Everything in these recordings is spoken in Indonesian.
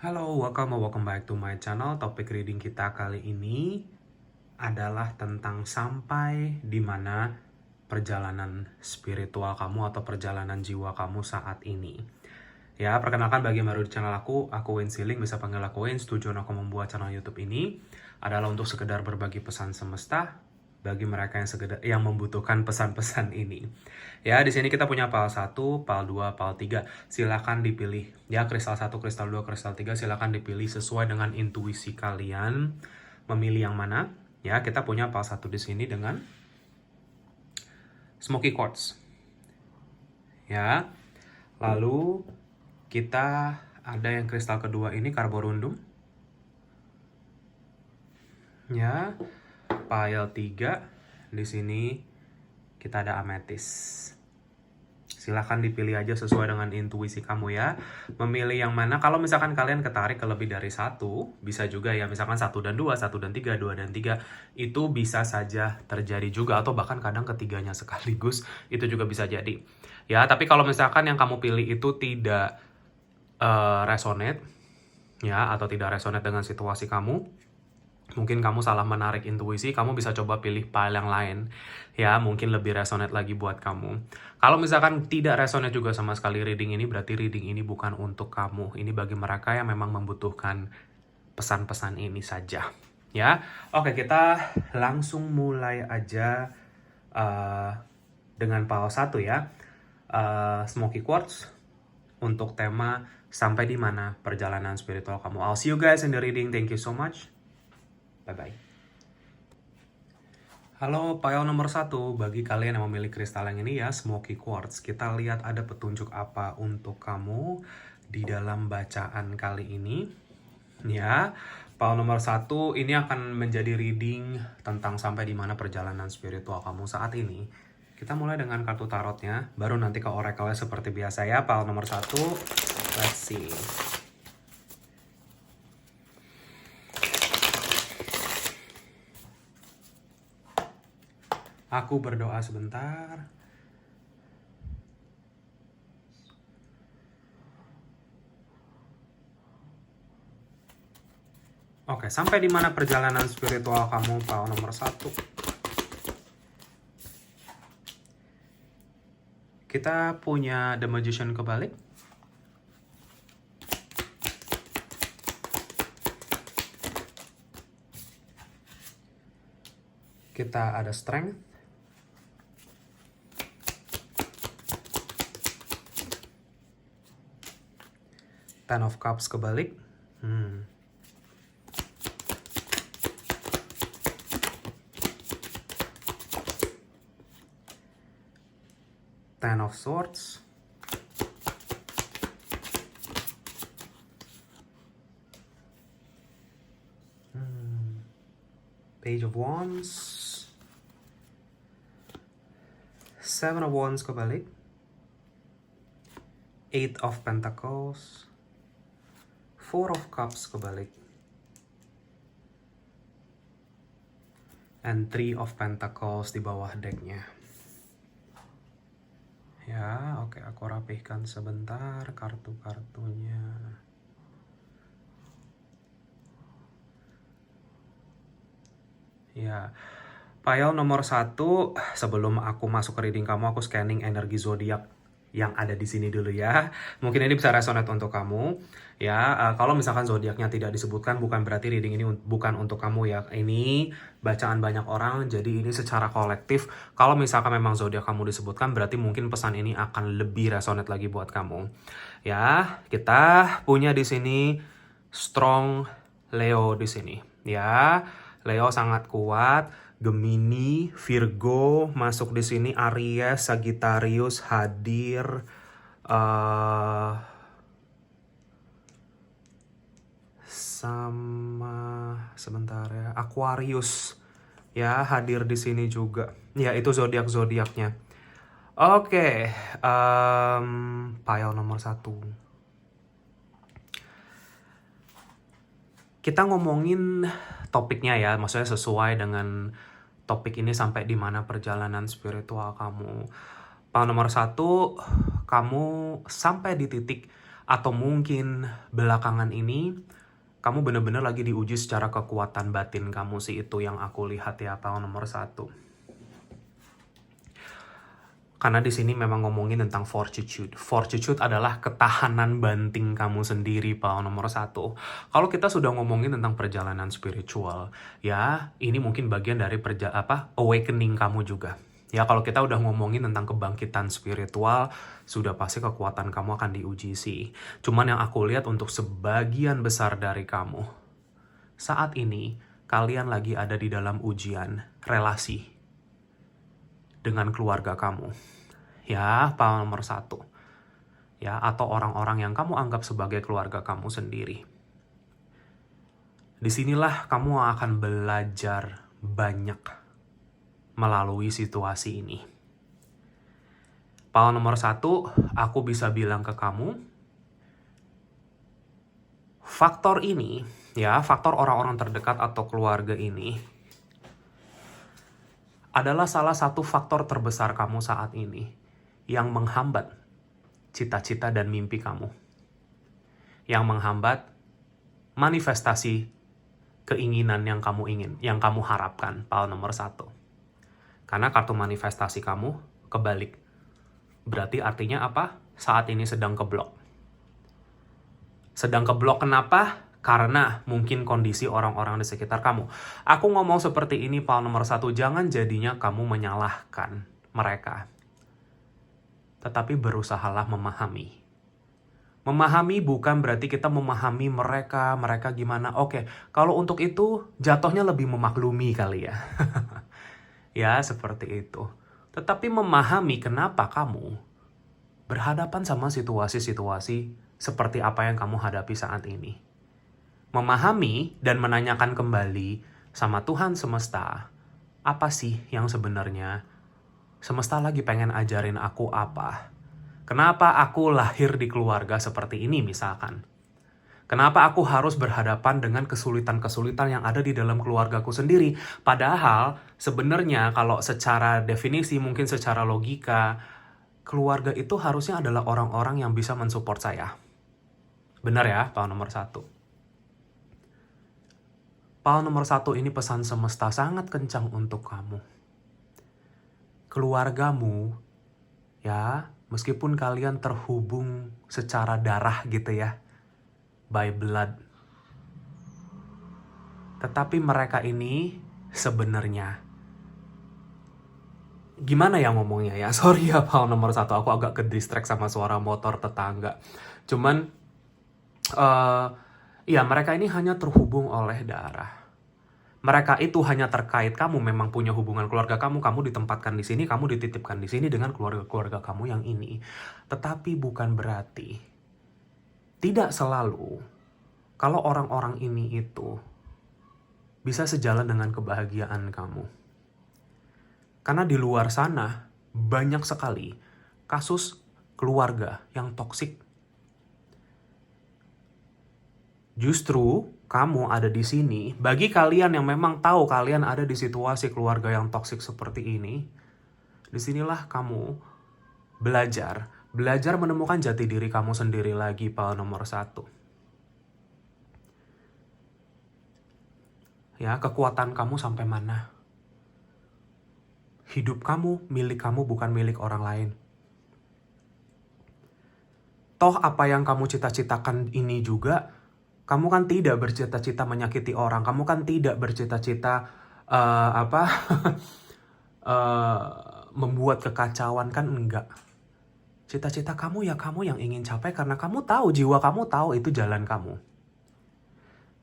Halo, welcome back to my channel. Topik reading kita kali ini adalah tentang sampai di mana perjalanan spiritual kamu atau perjalanan jiwa kamu saat ini. Ya, perkenalkan bagi yang baru di channel aku Wayne Siling, bisa panggil aku Wayne. Tujuan aku membuat channel YouTube ini adalah untuk sekedar berbagi pesan semesta bagi mereka yang membutuhkan pesan-pesan ini. Ya, di sini kita punya PAL 1, PAL 2, PAL 3. Silakan dipilih. Ya, kristal 1, kristal 2, kristal 3 silakan dipilih sesuai dengan intuisi kalian memilih yang mana. Ya, kita punya PAL 1 di sini dengan smoky quartz. Ya. Lalu kita ada yang kristal kedua ini carborundum. Ya. Pile 3, di sini kita ada ametis. Silahkan dipilih aja sesuai dengan intuisi kamu ya. Memilih yang mana, kalau misalkan kalian ketarik ke lebih dari satu, bisa juga ya, misalkan 1 dan 2, 1 dan 3, 2 dan 3, itu bisa saja terjadi juga, atau bahkan kadang ketiganya sekaligus, itu juga bisa jadi. Ya, tapi kalau misalkan yang kamu pilih itu tidak resonate, ya, atau tidak resonate dengan situasi kamu, mungkin kamu salah menarik intuisi, kamu bisa coba pilih file yang lain. Ya, mungkin lebih resonate lagi buat kamu. Kalau misalkan tidak resonate juga sama sekali reading ini, berarti reading ini bukan untuk kamu. Ini bagi mereka yang memang membutuhkan pesan-pesan ini saja. Ya, oke, kita langsung mulai aja dengan file 1 ya. Smoky Quartz untuk tema sampai di mana perjalanan spiritual kamu. I'll see you guys in the reading. Thank you so much. Bye-bye. Halo, pile nomor 1. Bagi kalian yang memilih kristal yang ini ya, smoky quartz. Kita lihat ada petunjuk apa untuk kamu di dalam bacaan kali ini. Ya, pile nomor 1 ini akan menjadi reading tentang sampai di mana perjalanan spiritual kamu saat ini. Kita mulai dengan kartu tarotnya, baru nanti ke oracle seperti biasa ya. Pile nomor 1, let's see. Aku berdoa sebentar. Oke, sampai di mana perjalanan spiritual kamu, PAL nomor 1. Kita punya The Magician kebalik. Kita ada Strength. Ten of Cups kebalik. Ten of Swords. Page of Wands. Seven of Wands kebalik. Eight of Pentacles. Four of Cups kebalik. And Three of Pentacles di bawah decknya. Ya, oke, aku rapihkan sebentar kartu-kartunya. Ya, pile nomor 1, sebelum aku masuk ke reading kamu, aku scanning energi zodiak yang ada di sini dulu ya. Mungkin ini bisa resonate untuk kamu. Ya, kalau misalkan zodiaknya tidak disebutkan, bukan berarti reading ini bukan untuk kamu ya. Ini bacaan banyak orang, jadi ini secara kolektif. Kalau misalkan memang zodiak kamu disebutkan, berarti mungkin pesan ini akan lebih resonate lagi buat kamu. Ya, kita punya di sini strong Leo di sini. Ya, Leo sangat kuat. Gemini, Virgo masuk di sini, Aries, Sagittarius hadir, sama sebentar ya, Aquarius ya hadir di sini juga. Ya, itu zodiak-zodiaknya. Oke, pile nomor 1. Kita ngomongin topiknya ya, maksudnya sesuai dengan topik ini sampai di mana perjalanan spiritual kamu. Pile nomor 1, kamu sampai di titik Atau mungkin belakangan ini kamu benar-benar lagi diuji secara kekuatan batin kamu sih, itu yang aku lihat ya, pile nomor 1. Karena di sini memang ngomongin tentang fortitude. Fortitude adalah ketahanan banting kamu sendiri, pile nomor 1. Kalau kita sudah ngomongin tentang perjalanan spiritual, ya ini mungkin bagian dari awakening kamu juga. Ya kalau kita udah ngomongin tentang kebangkitan spiritual, sudah pasti kekuatan kamu akan diuji sih. Cuman yang aku lihat untuk sebagian besar dari kamu, saat ini kalian lagi ada di dalam ujian relasi dengan keluarga kamu. Ya, pile nomor 1. Ya, atau orang-orang yang kamu anggap sebagai keluarga kamu sendiri. Disinilah kamu akan belajar banyak melalui situasi ini. Pile nomor 1, aku bisa bilang ke kamu, faktor ini, ya, faktor orang-orang terdekat atau keluarga ini adalah salah satu faktor terbesar kamu saat ini yang menghambat cita-cita dan mimpi kamu. Yang menghambat manifestasi keinginan yang kamu ingin, yang kamu harapkan, pile nomor 1. Karena kartu manifestasi kamu kebalik. Berarti artinya apa? Saat ini sedang keblok. Sedang keblok kenapa? Karena mungkin kondisi orang-orang di sekitar kamu. Aku ngomong seperti ini, pile nomor 1, jangan jadinya kamu menyalahkan mereka. Tetapi berusahalah memahami. Memahami bukan berarti kita memahami mereka gimana. Oke, kalau untuk itu jatuhnya lebih memaklumi kali ya. Ya, seperti itu. Tetapi memahami kenapa kamu berhadapan sama situasi-situasi seperti apa yang kamu hadapi saat ini. Memahami dan menanyakan kembali sama Tuhan semesta, apa sih yang sebenarnya semesta lagi pengen ajarin aku apa? Kenapa aku lahir di keluarga seperti ini misalkan? Kenapa aku harus berhadapan dengan kesulitan-kesulitan yang ada di dalam keluargaku sendiri? Padahal sebenarnya kalau secara definisi, mungkin secara logika, keluarga itu harusnya adalah orang-orang yang bisa mensupport saya. Benar ya, pile nomor 1. Pile nomor 1 ini pesan semesta sangat kencang untuk kamu. Keluargamu, ya, meskipun kalian terhubung secara darah gitu ya, by blood, tetapi mereka ini sebenarnya, gimana ya ngomongnya ya, sorry ya pile nomor 1, aku agak ke-distract sama suara motor tetangga. Cuman, ya mereka ini hanya terhubung oleh darah. Mereka itu hanya terkait kamu memang punya hubungan keluarga kamu ditempatkan di sini, kamu dititipkan di sini dengan keluarga-keluarga kamu yang ini. Tetapi bukan berarti tidak selalu kalau orang-orang ini itu bisa sejalan dengan kebahagiaan kamu. Karena di luar sana banyak sekali kasus keluarga yang toksik. Justru kamu ada di sini, bagi kalian yang memang tahu kalian ada di situasi keluarga yang toksik seperti ini, disinilah kamu belajar menemukan jati diri kamu sendiri lagi, pile nomor 1. Ya, kekuatan kamu sampai mana? Hidup kamu, milik kamu, bukan milik orang lain. Toh apa yang kamu cita-citakan ini juga, kamu kan tidak bercita-cita menyakiti orang. Kamu kan tidak bercita-cita membuat kekacauan, kan enggak. Cita-cita kamu ya kamu yang ingin capai karena kamu tahu, jiwa kamu tahu itu jalan kamu.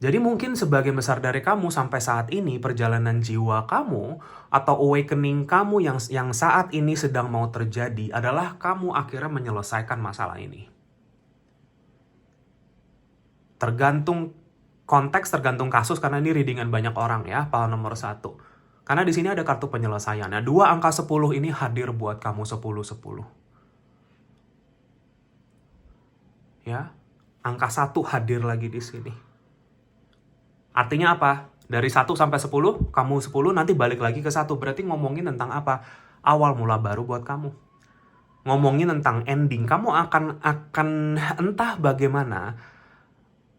Jadi mungkin sebagian besar dari kamu sampai saat ini perjalanan jiwa kamu atau awakening kamu yang saat ini sedang mau terjadi adalah kamu akhirnya menyelesaikan masalah ini. Tergantung konteks, tergantung kasus, karena ini readingan banyak orang ya, pile nomor 1. Karena di sini ada kartu penyelesaian. Nah, 2 angka 10 ini hadir buat kamu 10-10. Ya, angka 1 hadir lagi di sini. Artinya apa? Dari 1 sampai 10, kamu 10 nanti balik lagi ke 1. Berarti ngomongin tentang apa? Awal mula baru buat kamu. ngomongin tentang ending, kamu akan entah bagaimana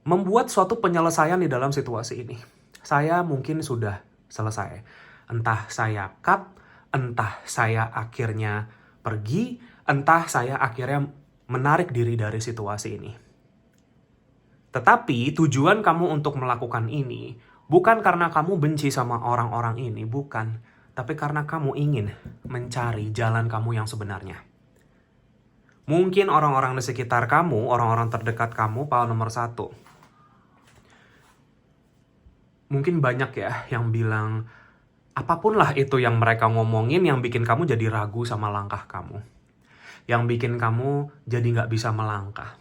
membuat suatu penyelesaian di dalam situasi ini. Saya mungkin sudah selesai. Entah saya cut, entah saya akhirnya pergi, entah saya akhirnya menarik diri dari situasi ini. Tetapi tujuan kamu untuk melakukan ini bukan karena kamu benci sama orang-orang ini, bukan. Tapi karena kamu ingin mencari jalan kamu yang sebenarnya. Mungkin orang-orang di sekitar kamu, orang-orang terdekat kamu, nomor 1. Mungkin banyak ya yang bilang, apapun lah itu yang mereka ngomongin yang bikin kamu jadi ragu sama langkah kamu. Yang bikin kamu jadi nggak bisa melangkah.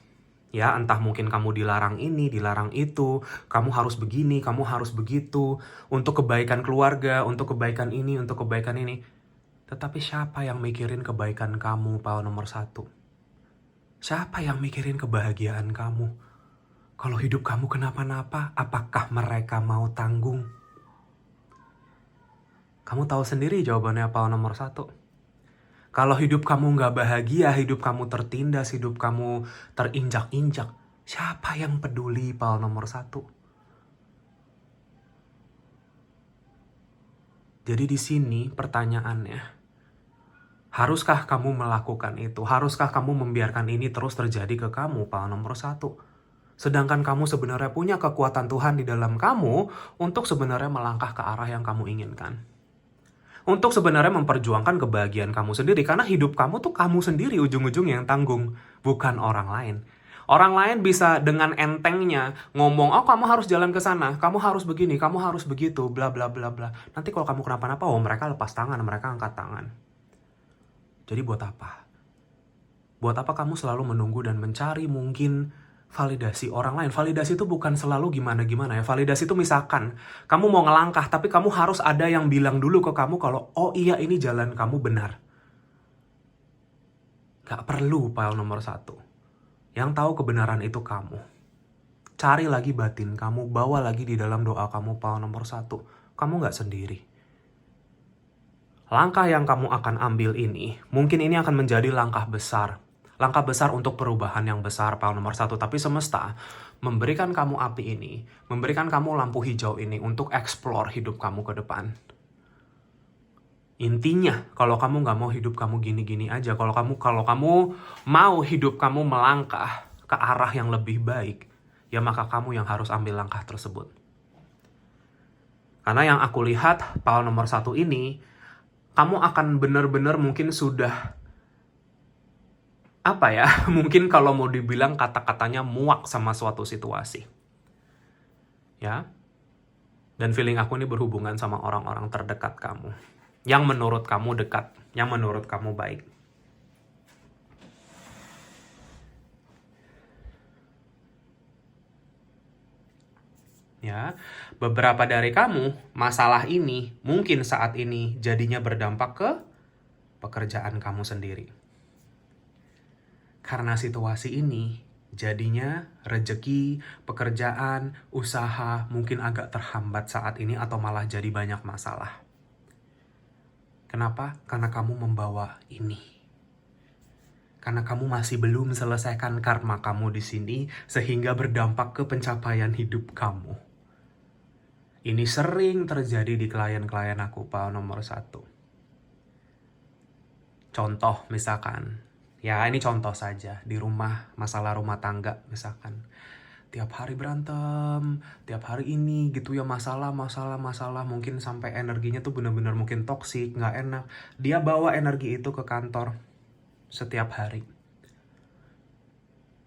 Ya, entah mungkin kamu dilarang ini, dilarang itu, kamu harus begini, kamu harus begitu, untuk kebaikan keluarga, untuk kebaikan ini, untuk kebaikan ini. Tetapi siapa yang mikirin kebaikan kamu, nomor 1? Siapa yang mikirin kebahagiaan kamu? Kalau hidup kamu kenapa-napa, apakah mereka mau tanggung? Kamu tahu sendiri jawabannya nomor 1. Kalau hidup kamu nggak bahagia, hidup kamu tertindas, hidup kamu terinjak-injak, siapa yang peduli nomor 1? Jadi di sini pertanyaannya, haruskah kamu melakukan itu? Haruskah kamu membiarkan ini terus terjadi ke kamu nomor 1? Sedangkan kamu sebenarnya punya kekuatan Tuhan di dalam kamu untuk sebenarnya melangkah ke arah yang kamu inginkan. Untuk sebenarnya memperjuangkan kebahagiaan kamu sendiri. Karena hidup kamu tuh kamu sendiri ujung-ujungnya yang tanggung. Bukan orang lain. Orang lain bisa dengan entengnya ngomong, oh kamu harus jalan ke sana, kamu harus begini, kamu harus begitu, bla bla bla bla. Nanti kalau kamu kenapa-napa, mereka lepas tangan, mereka angkat tangan. Jadi buat apa? Buat apa kamu selalu menunggu dan mencari mungkin validasi orang lain? Validasi itu bukan selalu gimana-gimana ya. Validasi itu misalkan kamu mau ngelangkah, tapi kamu harus ada yang bilang dulu ke kamu kalau, oh iya ini jalan kamu benar. Gak perlu nomor 1. Yang tahu kebenaran itu kamu. Cari lagi batin kamu, bawa lagi di dalam doa kamu nomor 1. Kamu gak sendiri. Langkah yang kamu akan ambil ini, mungkin ini akan menjadi langkah besar. Langkah besar untuk perubahan yang besar nomor 1. Tapi semesta memberikan kamu api ini, memberikan kamu lampu hijau ini untuk explore hidup kamu ke depan. Intinya, kalau kamu nggak mau hidup kamu gini-gini aja, kalau kamu mau hidup kamu melangkah ke arah yang lebih baik, ya maka kamu yang harus ambil langkah tersebut. Karena yang aku lihat nomor 1 ini, kamu akan benar-benar mungkin sudah mungkin kalau mau dibilang kata-katanya muak sama suatu situasi. Ya. Dan feeling aku ini berhubungan sama orang-orang terdekat kamu. Yang menurut kamu dekat, yang menurut kamu baik. Ya, beberapa dari kamu, masalah ini mungkin saat ini jadinya berdampak ke pekerjaan kamu sendiri. Karena situasi ini, jadinya rejeki, pekerjaan, usaha mungkin agak terhambat saat ini atau malah jadi banyak masalah. Kenapa? Karena kamu membawa ini. Karena kamu masih belum selesaikan karma kamu di sini sehingga berdampak ke pencapaian hidup kamu. Ini sering terjadi di klien-klien aku, nomor 1. Contoh misalkan, ya ini contoh saja, di rumah, masalah rumah tangga misalkan. Tiap hari berantem, tiap hari ini gitu ya, masalah, mungkin sampai energinya tuh benar-benar mungkin toksik, nggak enak. Dia bawa energi itu ke kantor setiap hari.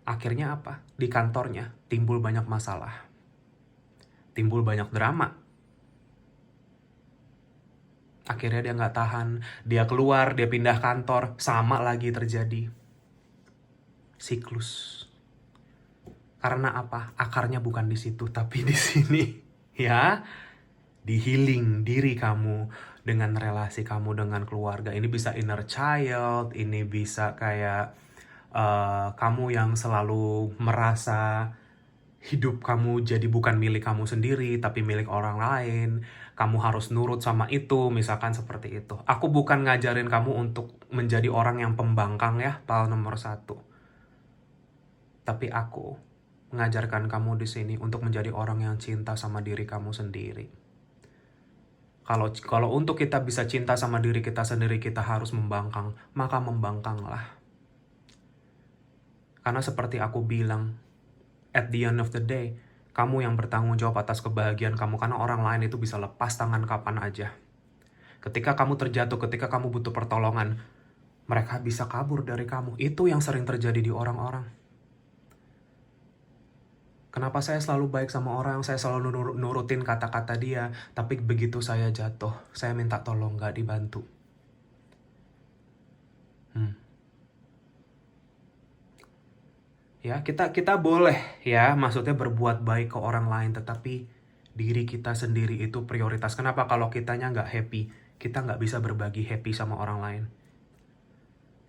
Akhirnya apa? Di kantornya timbul banyak masalah. Timbul banyak drama. Akhirnya dia nggak tahan, dia keluar, dia pindah kantor, sama lagi terjadi. Siklus. Karena apa? Akarnya bukan di situ, tapi di sini. Ya, di healing diri kamu dengan relasi kamu dengan keluarga. Ini bisa inner child, ini bisa kayak kamu yang selalu merasa hidup kamu jadi bukan milik kamu sendiri, tapi milik orang lain. Kamu harus nurut sama itu, misalkan seperti itu. Aku bukan ngajarin kamu untuk menjadi orang yang pembangkang ya, hal nomor 1. Tapi aku mengajarkan kamu di sini untuk menjadi orang yang cinta sama diri kamu sendiri. Kalau untuk kita bisa cinta sama diri kita sendiri, kita harus membangkang, maka membangkanglah. Karena seperti aku bilang, at the end of the day, kamu yang bertanggung jawab atas kebahagiaan kamu, karena orang lain itu bisa lepas tangan kapan aja. Ketika kamu terjatuh, ketika kamu butuh pertolongan, mereka bisa kabur dari kamu. Itu yang sering terjadi di orang-orang. Kenapa saya selalu baik sama orang, saya selalu nurutin kata-kata dia, tapi begitu saya jatuh, saya minta tolong gak dibantu. Ya, kita boleh ya, maksudnya berbuat baik ke orang lain, tetapi diri kita sendiri itu prioritas. Kenapa? Kalau kitanya nggak happy, kita nggak bisa berbagi happy sama orang lain.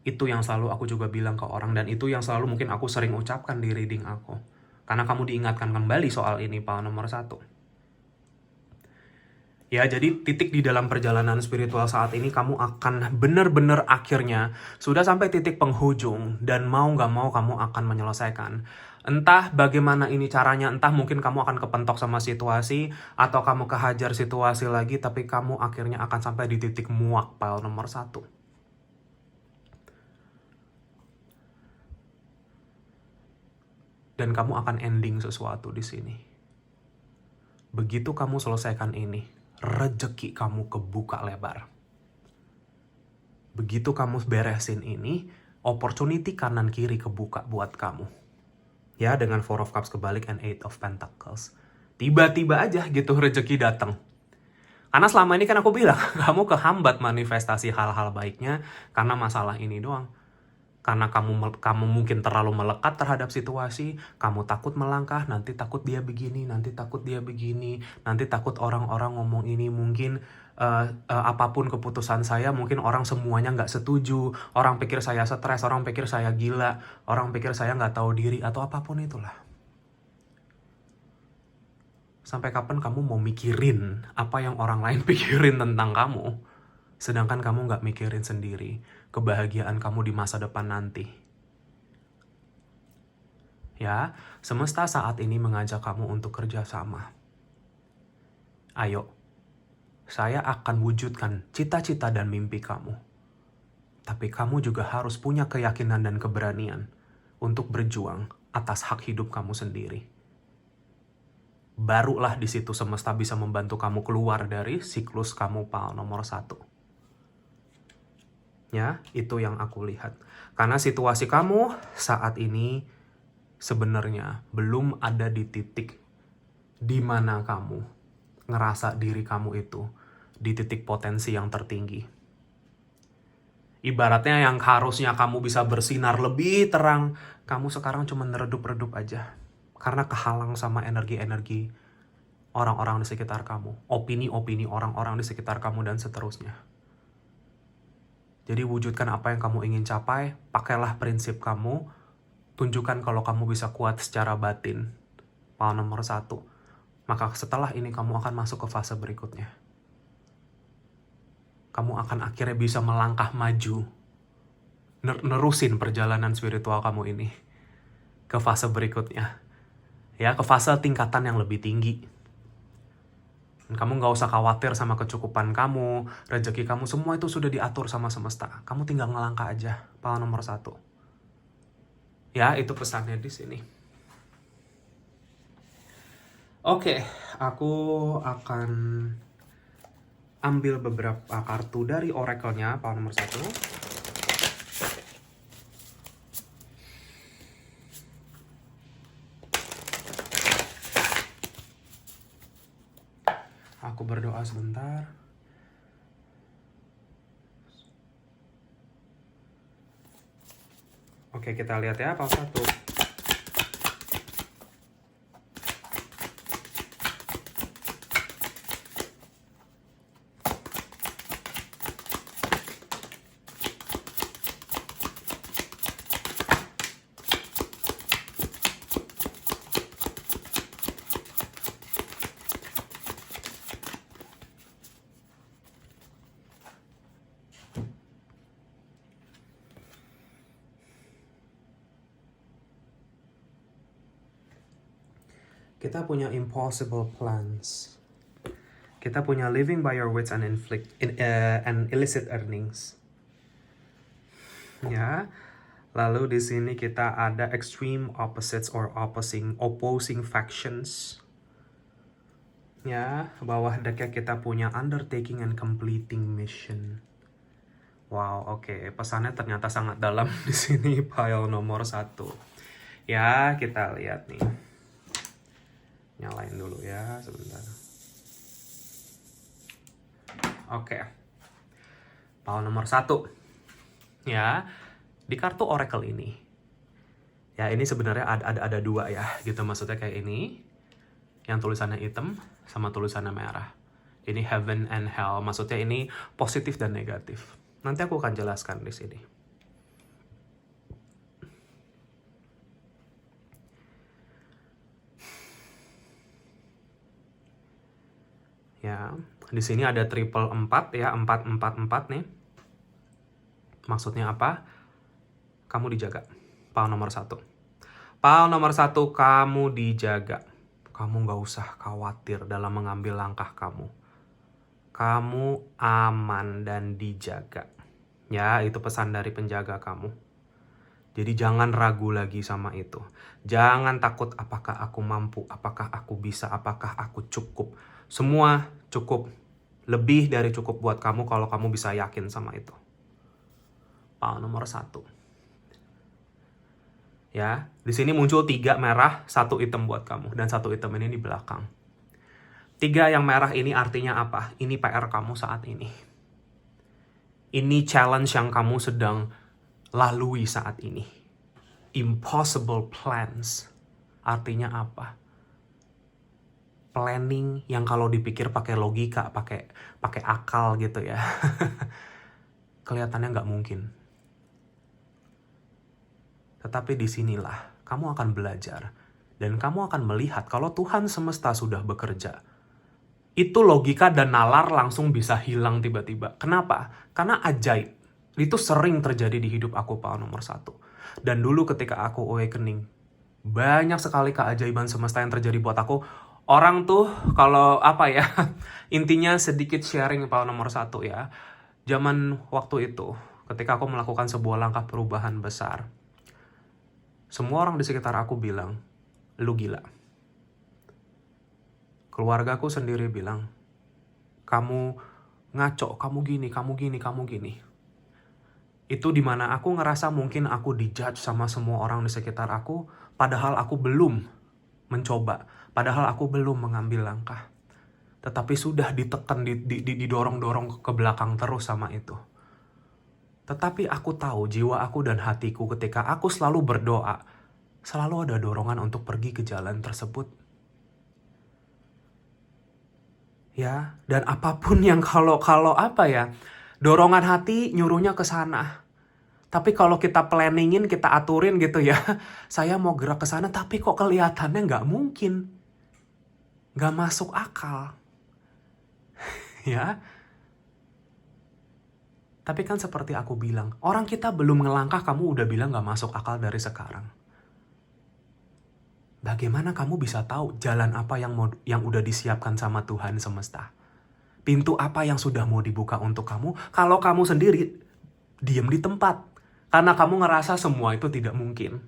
Itu yang selalu aku juga bilang ke orang, dan itu yang selalu mungkin aku sering ucapkan di reading aku. Karena kamu diingatkan kembali soal ini, power nomor 1. Ya, jadi titik di dalam perjalanan spiritual saat ini, kamu akan benar-benar akhirnya sudah sampai titik penghujung, dan mau nggak mau kamu akan menyelesaikan. Entah bagaimana ini caranya, entah mungkin kamu akan kepentok sama situasi, atau kamu kehajar situasi lagi, tapi kamu akhirnya akan sampai di titik muak, power nomor 1. Dan kamu akan ending sesuatu di sini. Begitu kamu selesaikan ini, rezeki kamu kebuka lebar. Begitu kamu beresin ini, opportunity kanan kiri kebuka buat kamu. Ya, dengan 4 of Cups kebalik and 8 of Pentacles. Tiba-tiba aja gitu rezeki datang. Karena selama ini kan aku bilang, kamu kehambat manifestasi hal-hal baiknya karena masalah ini doang. Karena kamu mungkin terlalu melekat terhadap situasi, kamu takut melangkah, nanti takut dia begini, nanti takut dia begini, nanti takut orang-orang ngomong ini, mungkin apapun keputusan saya, mungkin orang semuanya nggak setuju, orang pikir saya stres, orang pikir saya gila, orang pikir saya nggak tahu diri, atau apapun itulah. Sampai kapan kamu mau mikirin apa yang orang lain pikirin tentang kamu, sedangkan kamu nggak mikirin sendiri kebahagiaan kamu di masa depan nanti. Ya, semesta saat ini mengajak kamu untuk kerjasama. Ayo, saya akan wujudkan cita-cita dan mimpi kamu. Tapi kamu juga harus punya keyakinan dan keberanian untuk berjuang atas hak hidup kamu sendiri. Barulah di situ semesta bisa membantu kamu keluar dari siklus kamu power nomor 1. Ya, itu yang aku lihat. Karena situasi kamu saat ini sebenarnya belum ada di titik di mana kamu ngerasa diri kamu itu di titik potensi yang tertinggi. Ibaratnya yang harusnya kamu bisa bersinar lebih terang, kamu sekarang cuma redup-redup aja. Karena kehalang sama energi-energi orang-orang di sekitar kamu, opini-opini orang-orang di sekitar kamu, dan seterusnya. Jadi wujudkan apa yang kamu ingin capai, pakailah prinsip kamu, tunjukkan kalau kamu bisa kuat secara batin. Power nomor 1. Maka setelah ini kamu akan masuk ke fase berikutnya. Kamu akan akhirnya bisa melangkah maju, nerusin perjalanan spiritual kamu ini ke fase berikutnya. Ya, ke fase tingkatan yang lebih tinggi. Kamu gak usah khawatir sama kecukupan kamu, rezeki kamu, semua itu sudah diatur sama semesta. Kamu tinggal ngelangkah aja, power nomor 1. Ya, itu pesannya di sini. Oke, aku akan ambil beberapa kartu dari oracle-nya, power nomor 1. Aku berdoa sebentar. Oke, kita lihat ya, power 1. Kita punya impossible plans. Kita punya living by your wits and and illicit earnings. Ya. Lalu di sini kita ada extreme opposites or opposing factions. Ya, bawah decknya kita punya undertaking and completing mission. Wow, oke. Pesannya ternyata sangat dalam di sini pile nomor 1. Ya, kita lihat nih. Nyalain dulu ya, sebentar. Oke. Pile nomor 1. Ya, di kartu Oracle ini. Ya, ini sebenarnya ada 2 ya, gitu maksudnya kayak ini. Yang tulisannya hitam sama tulisannya merah. Ini heaven and hell, maksudnya ini positif dan negatif. Nanti aku akan jelaskan di sini. Ya, di sini ada triple 4 ya, 4 nih. Maksudnya apa? Kamu dijaga. Pile nomor 1. Pile nomor 1, kamu dijaga. Kamu nggak usah khawatir dalam mengambil langkah kamu. Kamu aman dan dijaga. Ya, itu pesan dari penjaga kamu. Jadi jangan ragu lagi sama itu. Jangan takut apakah aku mampu, apakah aku bisa, apakah aku cukup. Semua cukup. Lebih dari cukup buat kamu kalau kamu bisa yakin sama itu. Pile nomor 1. Ya, di sini muncul 3 merah, 1 hitam buat kamu. Dan 1 hitam ini di belakang. 3 yang merah ini artinya apa? Ini PR kamu saat ini. Ini challenge yang kamu sedang lalui saat ini. Impossible plans. Artinya apa? Planning yang kalau dipikir pakai logika, pakai akal gitu ya. Kelihatannya nggak mungkin. Tetapi disinilah kamu akan belajar. Dan kamu akan melihat kalau Tuhan semesta sudah bekerja. Itu logika dan nalar langsung bisa hilang tiba-tiba. Kenapa? Karena ajaib. Itu sering terjadi di hidup aku, Pak, nomor 1. Dan dulu ketika aku awakening, banyak sekali keajaiban semesta yang terjadi buat aku. Orang tuh kalau apa ya, intinya sedikit sharing Pak nomor 1 ya. Zaman waktu itu, ketika aku melakukan sebuah langkah perubahan besar, semua orang di sekitar aku bilang, lu gila. Keluargaku sendiri bilang, kamu ngaco, kamu gini, kamu gini, kamu gini. Itu dimana aku ngerasa mungkin aku dijudge sama semua orang di sekitar aku, padahal aku belum mencoba, padahal aku belum mengambil langkah. Tetapi sudah ditekan, didorong-dorong ke belakang terus sama itu. Tetapi aku tahu jiwa aku dan hatiku ketika aku selalu berdoa, selalu ada dorongan untuk pergi ke jalan tersebut. Ya, dan apapun yang kalau apa ya, dorongan hati nyuruhnya ke sana. Tapi kalau kita planningin, kita aturin gitu ya, saya mau gerak ke sana, tapi kok kelihatannya nggak mungkin. Nggak masuk akal. Ya. Tapi kan seperti aku bilang, orang kita belum ngelangkah kamu udah bilang gak masuk akal dari sekarang. Bagaimana kamu bisa tahu jalan apa yang udah disiapkan sama Tuhan semesta? Pintu apa yang sudah mau dibuka untuk kamu kalau kamu sendiri diem di tempat? Karena kamu ngerasa semua itu tidak mungkin.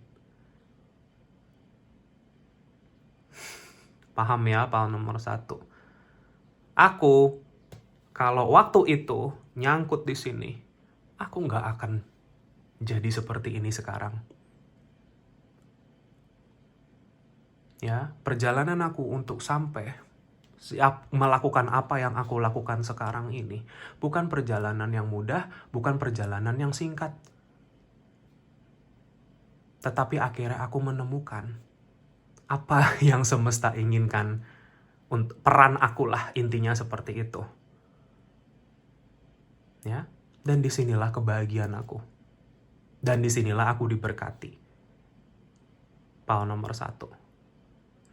Paham ya, Pak nomor 1. Aku, kalau waktu itu nyangkut di sini, aku nggak akan jadi seperti ini sekarang. Ya, perjalanan aku untuk sampai melakukan apa yang aku lakukan sekarang ini bukan perjalanan yang mudah, bukan perjalanan yang singkat. Tetapi akhirnya aku menemukan apa yang semesta inginkan, untuk peran akulah intinya seperti itu. Ya, dan disinilah kebahagiaan aku. Dan disinilah aku diberkati. Pau nomor 1.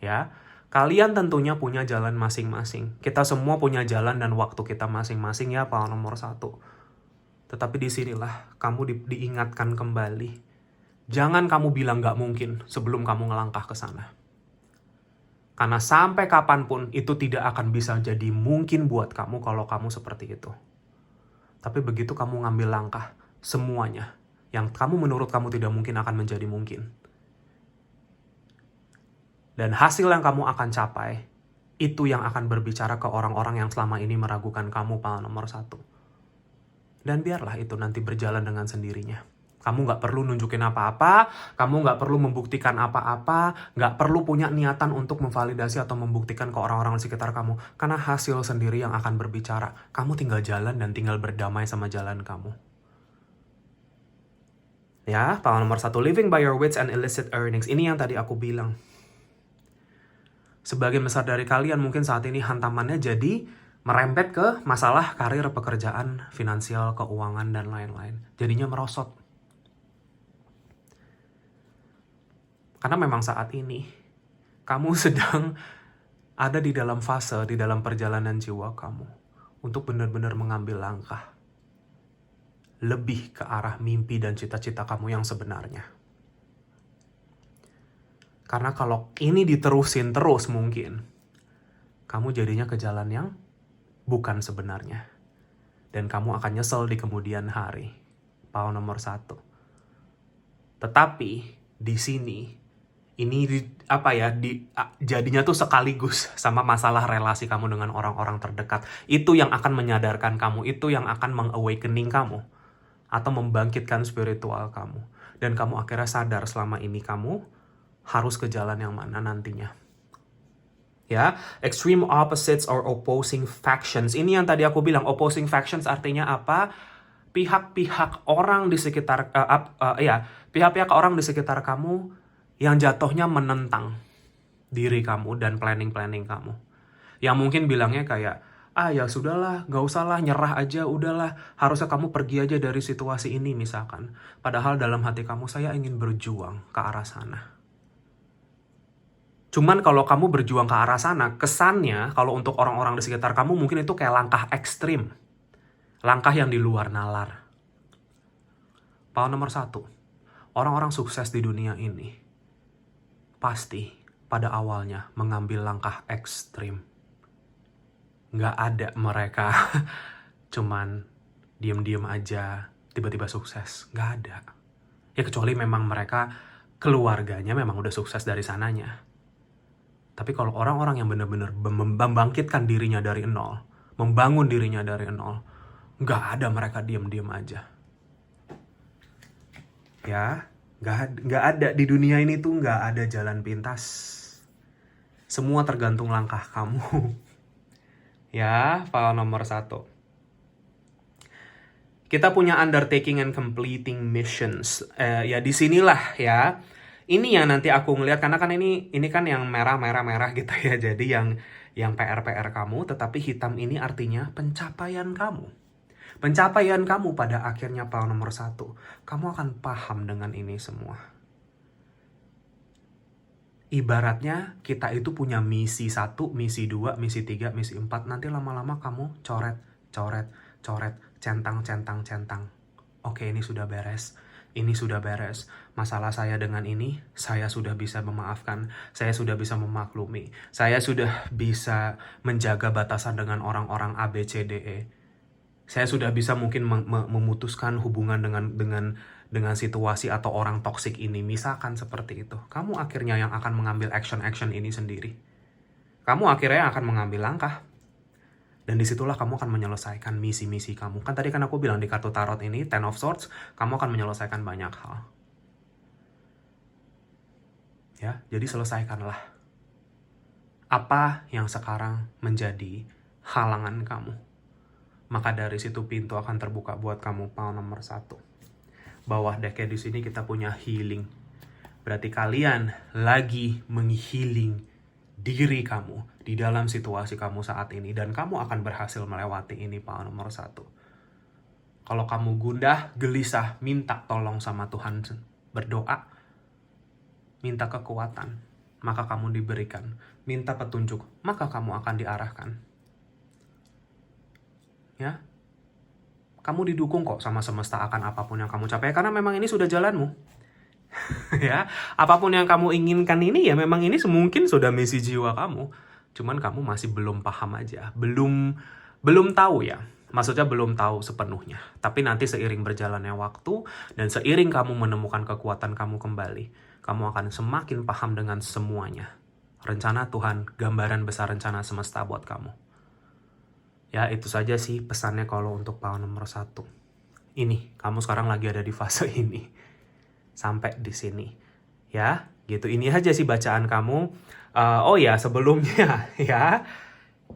Ya, kalian tentunya punya jalan masing-masing. Kita semua punya jalan dan waktu kita masing-masing ya, Pau nomor 1. Tetapi disinilah kamu diingatkan kembali. Jangan kamu bilang gak mungkin sebelum kamu ngelangkah ke sana. Karena sampai kapanpun itu tidak akan bisa jadi mungkin buat kamu kalau kamu seperti itu. Tapi begitu kamu ngambil langkah, semuanya yang menurut kamu tidak mungkin akan menjadi mungkin. Dan hasil yang kamu akan capai, itu yang akan berbicara ke orang-orang yang selama ini meragukan kamu pahlawan nomor 1. Dan biarlah itu nanti berjalan dengan sendirinya. Kamu nggak perlu nunjukin apa-apa, kamu nggak perlu membuktikan apa-apa, nggak perlu punya niatan untuk memvalidasi atau membuktikan ke orang-orang di sekitar kamu. Karena hasil sendiri yang akan berbicara. Kamu tinggal jalan dan tinggal berdamai sama jalan kamu. Ya, pahlawan nomor 1, living by your wits and illicit earnings. Ini yang tadi aku bilang. Sebagian besar dari kalian mungkin saat ini hantamannya jadi merembet ke masalah karir, pekerjaan, finansial, keuangan, dan lain-lain. Jadinya merosot. Karena memang saat ini, kamu sedang ada di dalam fase, di dalam perjalanan jiwa kamu. Untuk benar-benar mengambil langkah. Lebih ke arah mimpi dan cita-cita kamu yang sebenarnya. Karena kalau ini diterusin terus mungkin, kamu jadinya ke jalan yang bukan sebenarnya. Dan kamu akan nyesel di kemudian hari. Pahlawan nomor 1. Tetapi di sini, ini jadinya tuh sekaligus sama masalah relasi kamu dengan orang-orang terdekat. Itu yang akan menyadarkan kamu, itu yang akan mengawakening kamu. Atau membangkitkan spiritual kamu. Dan kamu akhirnya sadar selama ini kamu harus ke jalan yang mana nantinya. Ya, extreme opposites or opposing factions. Ini yang tadi aku bilang, opposing factions artinya apa? Pihak-pihak orang di sekitar pihak-pihak orang di sekitar kamu yang jatuhnya menentang diri kamu dan planning-planning kamu. Yang mungkin bilangnya kayak, ya sudahlah, gak usah lah, nyerah aja, udahlah, harusnya kamu pergi aja dari situasi ini misalkan. Padahal dalam hati kamu, saya ingin berjuang ke arah sana. Cuman kalau kamu berjuang ke arah sana, kesannya kalau untuk orang-orang di sekitar kamu mungkin itu kayak langkah ekstrim. Langkah yang di luar nalar. Pahlawan nomor 1, orang-orang sukses di dunia ini pasti pada awalnya mengambil langkah ekstrim. Nggak ada mereka cuman diem-diem aja tiba-tiba sukses. Nggak ada. Ya kecuali memang mereka keluarganya memang udah sukses dari sananya. Tapi kalau orang-orang yang benar-benar membangkitkan dirinya dari nol, membangun dirinya dari nol, nggak ada mereka diem-diem aja. Ya, nggak ada di dunia ini tuh nggak ada jalan pintas. Semua tergantung langkah kamu. Ya, file nomor 1. Kita punya undertaking and completing missions. Ya disinilah ya. Ini yang nanti aku ngeliat karena kan ini kan yang merah gitu ya. Jadi yang PR kamu, tetapi hitam ini artinya pencapaian kamu. Pencapaian kamu pada akhirnya file nomor 1. Kamu akan paham dengan ini semua. Ibaratnya kita itu punya misi 1, misi 2, misi 3, misi 4. Nanti lama-lama kamu coret, centang. Oke, ini sudah beres. Ini sudah beres. Masalah saya dengan ini, saya sudah bisa memaafkan. Saya sudah bisa memaklumi. Saya sudah bisa menjaga batasan dengan orang-orang A, B, C, D, E. Saya sudah bisa mungkin memutuskan hubungan dengan situasi atau orang toksik ini. Misalkan seperti itu. Kamu akhirnya yang akan mengambil action ini sendiri. Kamu akhirnya akan mengambil langkah. Dan disitulah kamu akan menyelesaikan misi-misi kamu. Kan tadi kan aku bilang di kartu tarot ini, Ten of Swords, kamu akan menyelesaikan banyak hal. Ya, jadi selesaikanlah. Apa yang sekarang menjadi halangan kamu. Maka dari situ pintu akan terbuka buat kamu, pahlawan nomor 1. Bawah decknya di sini kita punya healing. Berarti kalian lagi menghealing diri kamu di dalam situasi kamu saat ini. Dan kamu akan berhasil melewati ini, pahlawan nomor 1. Kalau kamu gundah, gelisah, minta tolong sama Tuhan. Berdoa. Minta kekuatan. Maka kamu diberikan. Minta petunjuk. Maka kamu akan diarahkan. Ya, kamu didukung kok sama semesta akan apapun yang kamu capai. Karena memang ini sudah jalanmu. Ya, apapun yang kamu inginkan ini ya memang ini semungkin sudah misi jiwa kamu. Cuman kamu masih belum paham aja, belum tahu ya. Maksudnya belum tahu sepenuhnya. Tapi nanti seiring berjalannya waktu dan seiring kamu menemukan kekuatan kamu kembali, kamu akan semakin paham dengan semuanya. Rencana Tuhan, gambaran besar rencana semesta buat kamu. Ya, itu saja sih pesannya kalau untuk power nomor 1. Ini, kamu sekarang lagi ada di fase ini. Sampai di sini. Ya, gitu. Ini aja sih bacaan kamu. Oh ya, sebelumnya ya,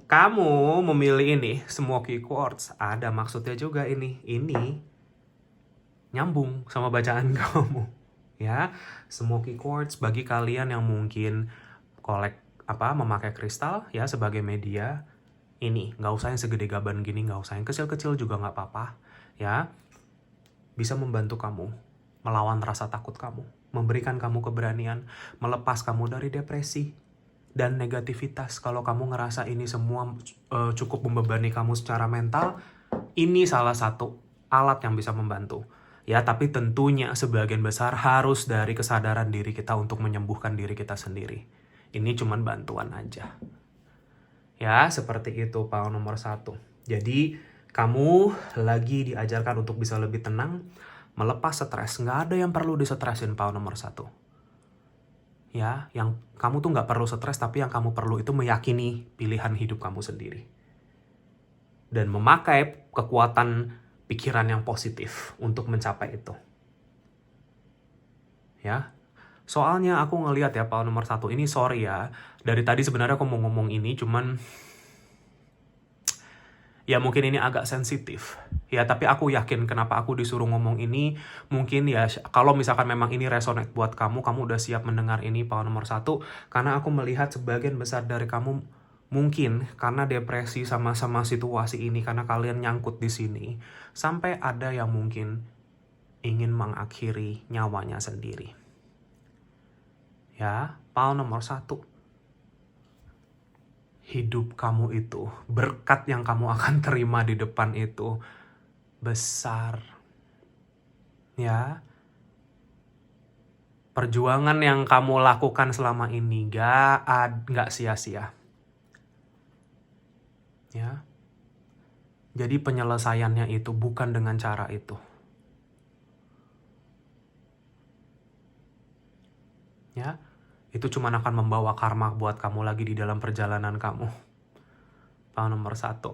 kamu memilih ini, smoky quartz. Ada maksudnya juga ini. Ini nyambung sama bacaan kamu. Ya, smoky quartz bagi kalian yang mungkin memakai kristal ya sebagai media. Ini, nggak usah yang segede gaban gini, nggak usah yang kecil-kecil juga nggak apa-apa. Ya, bisa membantu kamu melawan rasa takut kamu, memberikan kamu keberanian, melepas kamu dari depresi dan negativitas. Kalau kamu ngerasa ini semua cukup membebani kamu secara mental, ini salah satu alat yang bisa membantu. Ya, tapi tentunya sebagian besar harus dari kesadaran diri kita untuk menyembuhkan diri kita sendiri. Ini cuman bantuan aja. Ya, seperti itu power nomor 1. Jadi, kamu lagi diajarkan untuk bisa lebih tenang, melepas stres. Nggak ada yang perlu disetresin power nomor 1. Ya, yang kamu tuh nggak perlu stres, tapi yang kamu perlu itu meyakini pilihan hidup kamu sendiri. Dan memakai kekuatan pikiran yang positif untuk mencapai itu. Ya, soalnya aku ngelihat ya power nomor 1 ini, sorry ya, dari tadi sebenarnya aku mau ngomong ini, cuman ya mungkin ini agak sensitif. Ya, tapi aku yakin kenapa aku disuruh ngomong ini. Mungkin ya, kalau misalkan memang ini resonate buat kamu, kamu udah siap mendengar ini power nomor 1. Karena aku melihat sebagian besar dari kamu mungkin karena depresi sama-sama situasi ini, karena kalian nyangkut di sini, sampai ada yang mungkin ingin mengakhiri nyawanya sendiri. Ya, power nomor 1. Hidup kamu itu, berkat yang kamu akan terima di depan itu besar. Ya. Perjuangan yang kamu lakukan selama ini gak sia-sia. Ya. Jadi penyelesaiannya itu bukan dengan cara itu. Ya. Itu cuma akan membawa karma buat kamu lagi di dalam perjalanan kamu. Power nomor 1.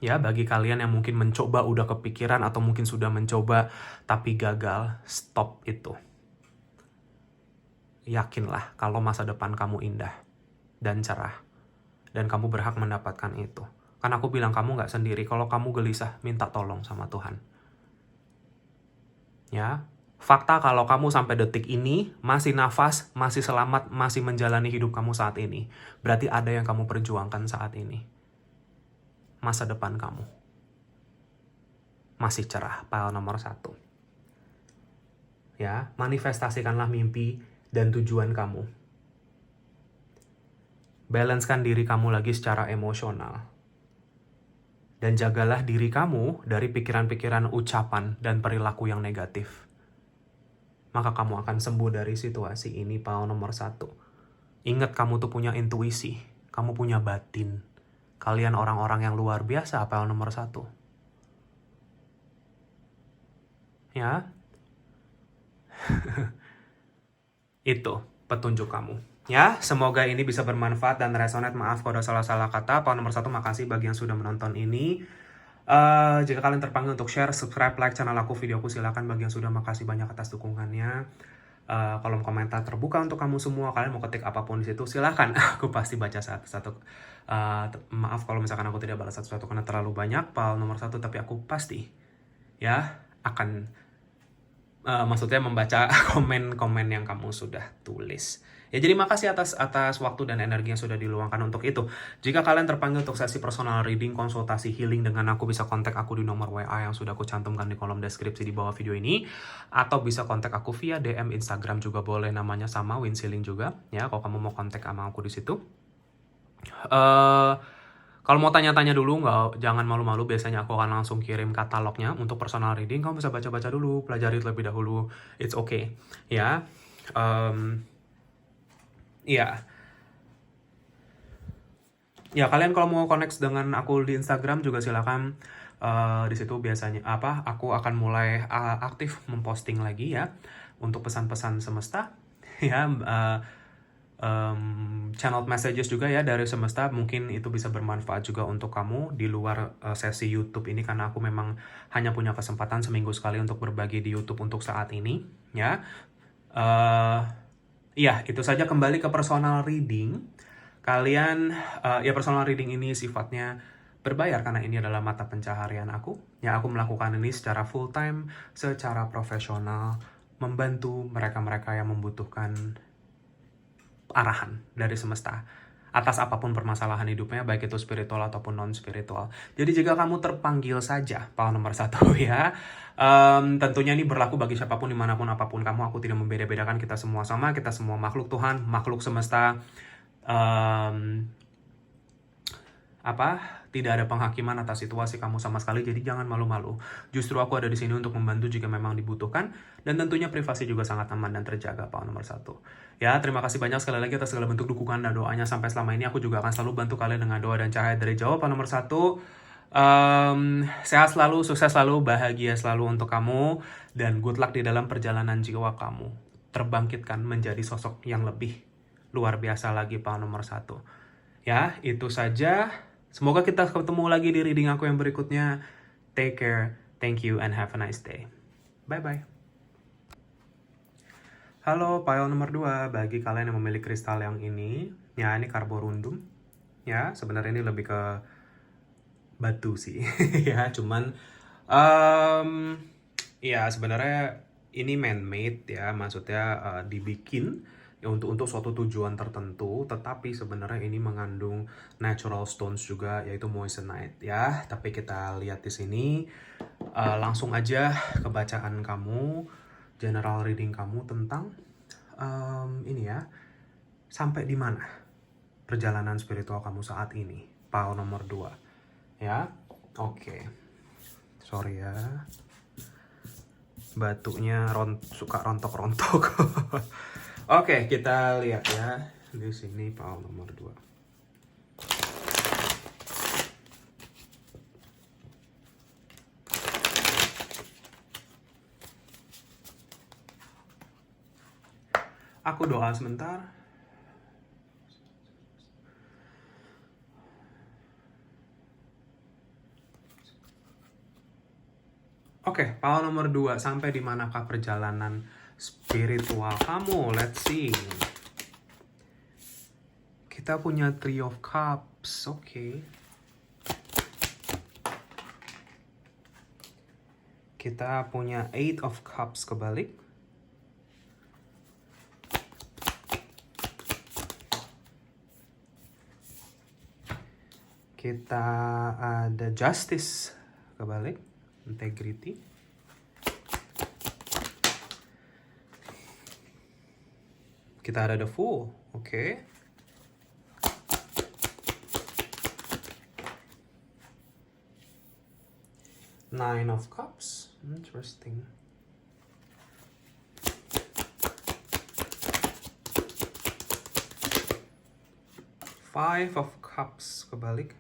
Ya, bagi kalian yang mungkin mencoba udah kepikiran atau mungkin sudah mencoba tapi gagal, stop itu. Yakinlah kalau masa depan kamu indah dan cerah. Dan kamu berhak mendapatkan itu. Karena aku bilang kamu gak sendiri. Kalau kamu gelisah, minta tolong sama Tuhan. Ya, fakta kalau kamu sampai detik ini masih nafas, masih selamat, masih menjalani hidup kamu saat ini, berarti ada yang kamu perjuangkan saat ini. Masa depan kamu masih cerah, power nomor 1. Ya, manifestasikanlah mimpi dan tujuan kamu. Balancekan diri kamu lagi secara emosional. Dan jagalah diri kamu dari pikiran-pikiran, ucapan, dan perilaku yang negatif. Maka kamu akan sembuh dari situasi ini, power nomor 1. Ingat, kamu tuh punya intuisi. Kamu punya batin. Kalian orang-orang yang luar biasa, power nomor 1. Ya. Itu petunjuk kamu. Ya, semoga ini bisa bermanfaat dan resonate. Maaf kalau ada salah-salah kata. Power nomor 1, makasih bagi yang sudah menonton ini. Jika kalian terpanggil untuk share, subscribe, like channel aku, videoku, silakan. Bagi yang sudah, makasih banyak atas dukungannya. Kolom komentar terbuka untuk kamu semua. Kalian mau ketik apapun di situ, silakan. Aku pasti baca satu-satu. Maaf kalau misalkan aku tidak balas satu-satu karena terlalu banyak. Power nomor 1, tapi aku pasti ya akan maksudnya membaca komen-komen yang kamu sudah tulis. Ya, jadi makasih atas waktu dan energi yang sudah diluangkan untuk itu. Jika kalian terpanggil untuk sesi personal reading, konsultasi healing dengan aku, bisa kontak aku di nomor WA yang sudah aku cantumkan di kolom deskripsi di bawah video ini. Atau bisa kontak aku via DM Instagram juga boleh, namanya sama, Winsiling juga. Ya, kalau kamu mau kontak sama aku di situ. Kalau mau tanya-tanya dulu, jangan malu-malu. Biasanya aku akan langsung kirim katalognya untuk personal reading. Kamu bisa baca-baca dulu, pelajari terlebih dahulu. It's okay. Ya. Ya. Ya, kalian kalau mau connect dengan aku di Instagram juga silakan. Di situ biasanya aku akan mulai aktif memposting lagi ya untuk pesan-pesan semesta. Ya, channel messages juga ya dari semesta, mungkin itu bisa bermanfaat juga untuk kamu di luar sesi YouTube ini, karena aku memang hanya punya kesempatan seminggu sekali untuk berbagi di YouTube untuk saat ini ya. Ya, itu saja. Kembali ke personal reading. Kalian ya, personal reading ini sifatnya berbayar karena ini adalah mata pencaharian aku. Ya, aku melakukan ini secara full time, secara profesional, membantu mereka-mereka yang membutuhkan arahan dari semesta atas apapun permasalahan hidupnya, baik itu spiritual ataupun non-spiritual. Jadi jika kamu terpanggil saja, power nomor 1 ya. Tentunya ini berlaku bagi siapapun, dimanapun, apapun kamu. Aku tidak membeda-bedakan, kita semua sama, kita semua makhluk Tuhan, makhluk semesta. Tidak ada penghakiman atas situasi kamu sama sekali, jadi jangan malu-malu. Justru aku ada di sini untuk membantu jika memang dibutuhkan, dan tentunya privasi juga sangat aman dan terjaga, power nomor 1. Ya, terima kasih banyak sekali lagi atas segala bentuk dukungan dan doanya sampai selama ini. Aku juga akan selalu bantu kalian dengan doa dan cahaya dari Jawa, power nomor 1. Sehat selalu, sukses selalu, bahagia selalu untuk kamu, dan good luck di dalam perjalanan jiwa kamu. Terbangkitkan menjadi sosok yang lebih luar biasa lagi, power nomor 1. Ya, itu saja. Semoga kita ketemu lagi di reading aku yang berikutnya. Take care, thank you, and have a nice day. Bye-bye. Halo, pile nomor 2. Bagi kalian yang memilih kristal yang ini, ya ini carborundum. Ya, sebenarnya ini lebih ke batu sih. Ya, cuman ya sebenarnya ini man-made ya, maksudnya dibikin ya untuk suatu tujuan tertentu, tetapi sebenarnya ini mengandung natural stones juga, yaitu moissanite ya. Tapi kita lihat di sini, langsung aja ke bacaan kamu, general reading kamu tentang ini ya, sampai di mana perjalanan spiritual kamu saat ini, pile nomor 2 ya. Oke. Sorry ya, batunya suka rontok-rontok. Oke, kita lihat ya di sini pile nomor 2. Aku doa sebentar. Oke, pile nomor 2, sampai di manakah perjalanan spiritual kamu? Let's see. Kita punya Three of Cups. Oke. Kita punya Eight of Cups kebalik. Kita ada Justice kebalik, Integrity. Kita ada The Fool, oke. Nine of Cups, interesting. Five of Cups kebalik.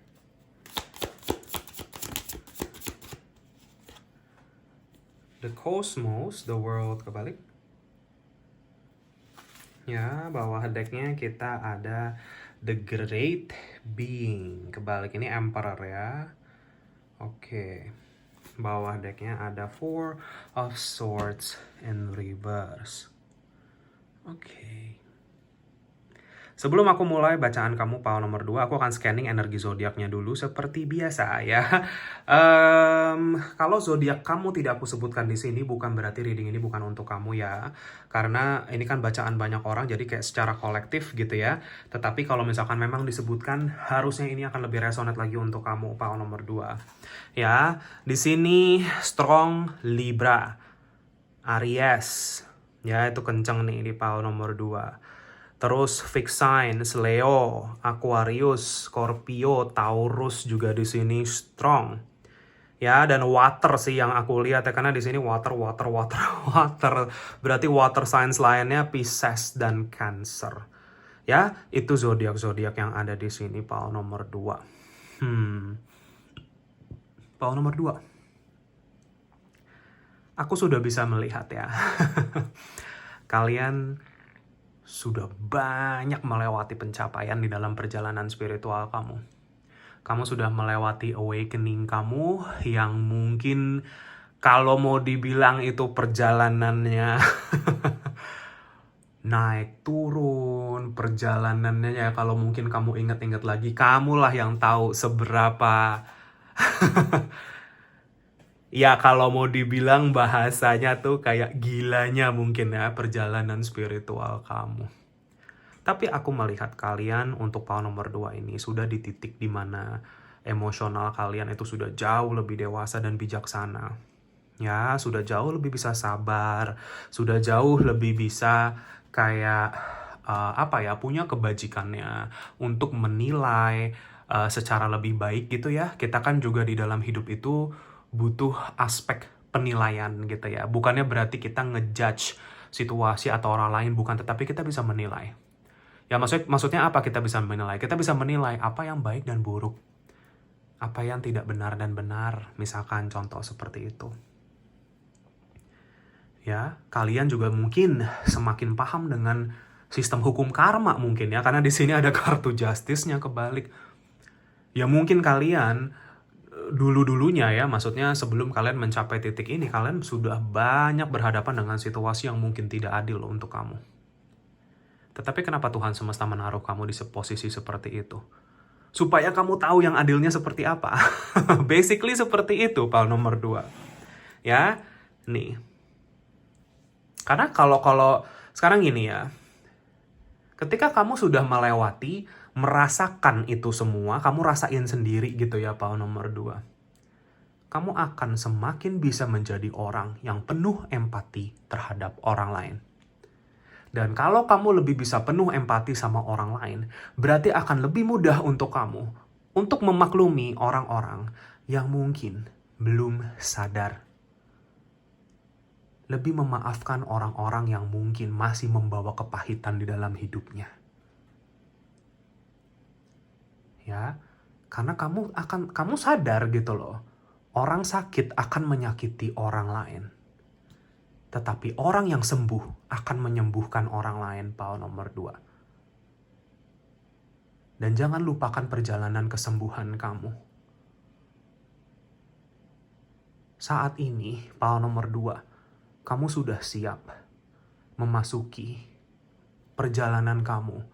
The Cosmos, the World kebalik. Ya, bawah decknya kita ada The Great Being kebalik. Ini Emperor ya. Oke. Bawah decknya ada Four of Swords in reverse. Oke. Sebelum aku mulai bacaan kamu pile nomor 2, aku akan scanning energi zodiaknya dulu seperti biasa ya. Kalau zodiak kamu tidak aku sebutkan di sini, bukan berarti reading ini bukan untuk kamu ya. Karena ini kan bacaan banyak orang, jadi kayak secara kolektif gitu ya. Tetapi kalau misalkan memang disebutkan, harusnya ini akan lebih resonate lagi untuk kamu pile nomor 2. Ya, di sini strong Libra, Aries. Ya, itu kenceng nih di pile nomor 2. Terus fixed signs Leo, Aquarius, Scorpio, Taurus juga di sini strong. Ya, dan water sih yang aku lihat ya, karena di sini water. Berarti water signs lainnya Pisces dan Cancer. Ya, itu zodiak-zodiak yang ada di sini, Paul nomor 2. Paul nomor 2. Aku sudah bisa melihat ya. Kalian sudah banyak melewati pencapaian di dalam perjalanan spiritual kamu. Kamu sudah melewati awakening kamu yang mungkin kalau mau dibilang itu perjalanannya naik turun, perjalanannya ya kalau mungkin kamu ingat-ingat lagi, kamulah yang tahu seberapa ya kalau mau dibilang bahasanya tuh kayak gilanya mungkin ya perjalanan spiritual kamu. Tapi aku melihat kalian untuk Paul nomor 2 ini sudah di titik dimana emosional kalian itu sudah jauh lebih dewasa dan bijaksana. Ya, sudah jauh lebih bisa sabar, sudah jauh lebih bisa kayak punya kebajikannya untuk menilai secara lebih baik gitu ya. Kita kan juga di dalam hidup itu butuh aspek penilaian gitu ya. Bukannya berarti kita ngejudge situasi atau orang lain, bukan, tetapi kita bisa menilai. Ya maksudnya apa kita bisa menilai? Kita bisa menilai apa yang baik dan buruk. Apa yang tidak benar dan benar. Misalkan contoh seperti itu. Ya, kalian juga mungkin semakin paham dengan sistem hukum karma mungkin ya. Karena di sini ada kartu justice-nya kebalik. Ya mungkin kalian dulu-dulunya ya, maksudnya sebelum kalian mencapai titik ini, kalian sudah banyak berhadapan dengan situasi yang mungkin tidak adil untuk kamu. Tetapi kenapa Tuhan semesta menaruh kamu di posisi seperti itu? Supaya kamu tahu yang adilnya seperti apa. Basically seperti itu, Paul nomor 2. Ya, nih. Karena kalau sekarang gini ya. Ketika kamu sudah melewati, merasakan itu semua, kamu rasain sendiri gitu ya, Paul nomor 2. Kamu akan semakin bisa menjadi orang yang penuh empati terhadap orang lain. Dan kalau kamu lebih bisa penuh empati sama orang lain, berarti akan lebih mudah untuk kamu untuk memaklumi orang-orang yang mungkin belum sadar. Lebih memaafkan orang-orang yang mungkin masih membawa kepahitan di dalam hidupnya. Ya, karena kamu sadar gitu loh. Orang sakit akan menyakiti orang lain. Tetapi orang yang sembuh akan menyembuhkan orang lain, Paul nomor 2. Dan jangan lupakan perjalanan kesembuhan kamu. Saat ini, Paul nomor 2, kamu sudah siap memasuki perjalanan kamu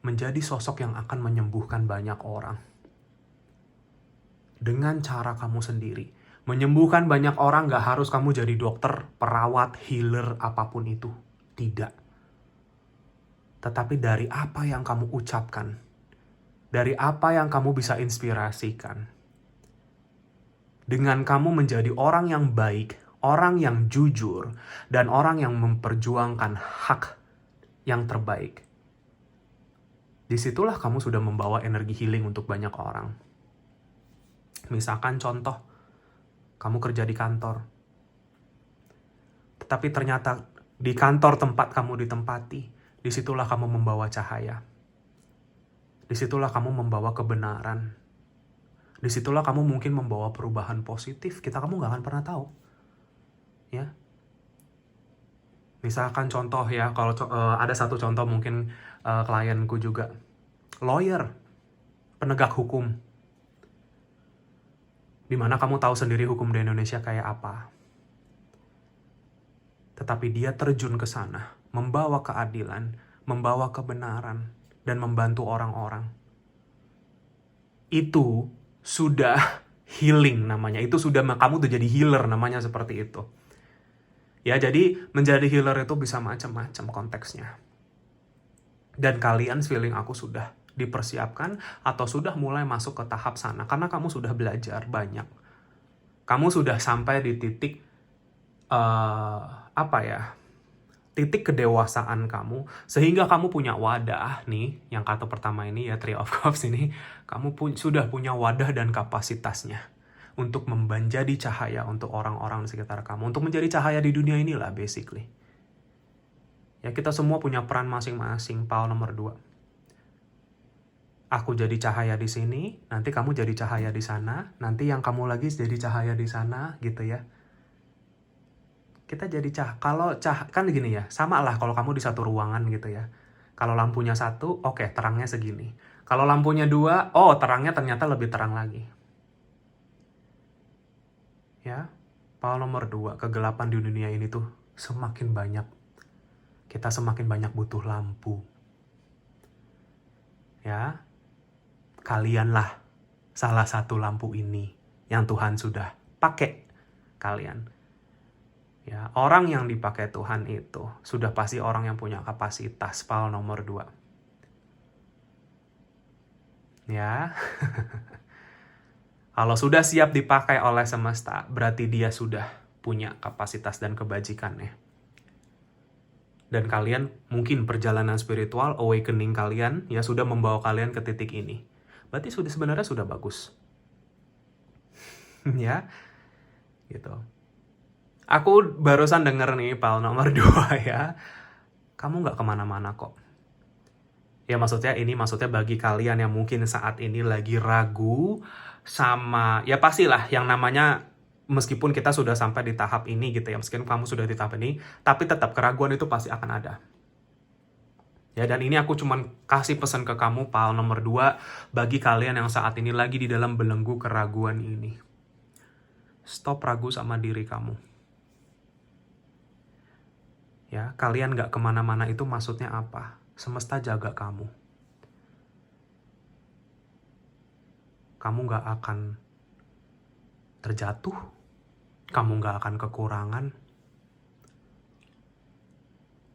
menjadi sosok yang akan menyembuhkan banyak orang. Dengan cara kamu sendiri. Menyembuhkan banyak orang gak harus kamu jadi dokter, perawat, healer, apapun itu. Tidak. Tetapi dari apa yang kamu ucapkan. Dari apa yang kamu bisa inspirasikan. Dengan kamu menjadi orang yang baik, orang yang jujur, dan orang yang memperjuangkan hak yang terbaik. Disitulah kamu sudah membawa energi healing untuk banyak orang. Misalkan contoh, kamu kerja di kantor. Tetapi ternyata di kantor tempat kamu ditempati, disitulah kamu membawa cahaya. Disitulah kamu membawa kebenaran. Disitulah kamu mungkin membawa perubahan positif. Kamu gak akan pernah tahu. Ya. Misalkan contoh ya, kalau ada satu contoh mungkin klienku juga. Lawyer, penegak hukum. Dimana kamu tahu sendiri hukum di Indonesia kayak apa. Tetapi dia terjun ke sana, membawa keadilan, membawa kebenaran, dan membantu orang-orang. Itu sudah healing namanya. Itu sudah kamu tuh jadi healer namanya seperti itu. Ya, jadi menjadi healer itu bisa macam-macam konteksnya. Dan kalian feeling aku sudah dipersiapkan atau sudah mulai masuk ke tahap sana karena kamu sudah belajar banyak. Kamu sudah sampai di titik titik kedewasaan kamu, sehingga kamu punya wadah nih, yang kartu pertama ini ya, Three of Cups ini, kamu sudah punya wadah dan kapasitasnya untuk menjadi cahaya untuk orang-orang di sekitar kamu, untuk menjadi cahaya di dunia inilah basically. Ya, kita semua punya peran masing-masing, pile nomor 2. Aku jadi cahaya di sini, nanti kamu jadi cahaya di sana, nanti yang kamu lagi jadi cahaya di sana, gitu ya. Kita jadi kan gini ya, sama lah kalau kamu di satu ruangan gitu ya. Kalau lampunya satu, oke, terangnya segini. Kalau lampunya 2, oh terangnya ternyata lebih terang lagi. Ya, pile nomor 2, kegelapan di dunia ini tuh semakin banyak. Kita semakin banyak butuh lampu. Ya, kalianlah salah satu lampu ini yang Tuhan sudah pakai kalian. Ya, orang yang dipakai Tuhan itu sudah pasti orang yang punya kapasitas, pile nomor 2. Ya. Kalau sudah siap dipakai oleh semesta, berarti dia sudah punya kapasitas dan kebajikannya. Dan kalian, mungkin perjalanan spiritual, awakening kalian, ya sudah membawa kalian ke titik ini. Berarti sebenarnya sudah bagus. Ya, gitu. Aku barusan denger nih, pile nomor 2 ya. Kamu nggak kemana-mana kok. Ya maksudnya bagi kalian yang mungkin saat ini lagi ragu sama, ya pastilah yang namanya, meskipun kita sudah sampai di tahap ini gitu ya, meskipun kamu sudah di tahap ini, tapi tetap keraguan itu pasti akan ada. Ya, dan ini aku cuman kasih pesan ke kamu, pile nomor 2, bagi kalian yang saat ini lagi di dalam belenggu keraguan ini. Stop ragu sama diri kamu. Ya, kalian gak kemana-mana itu maksudnya apa? Semesta jaga kamu. Kamu gak akan terjatuh. Kamu gak akan kekurangan.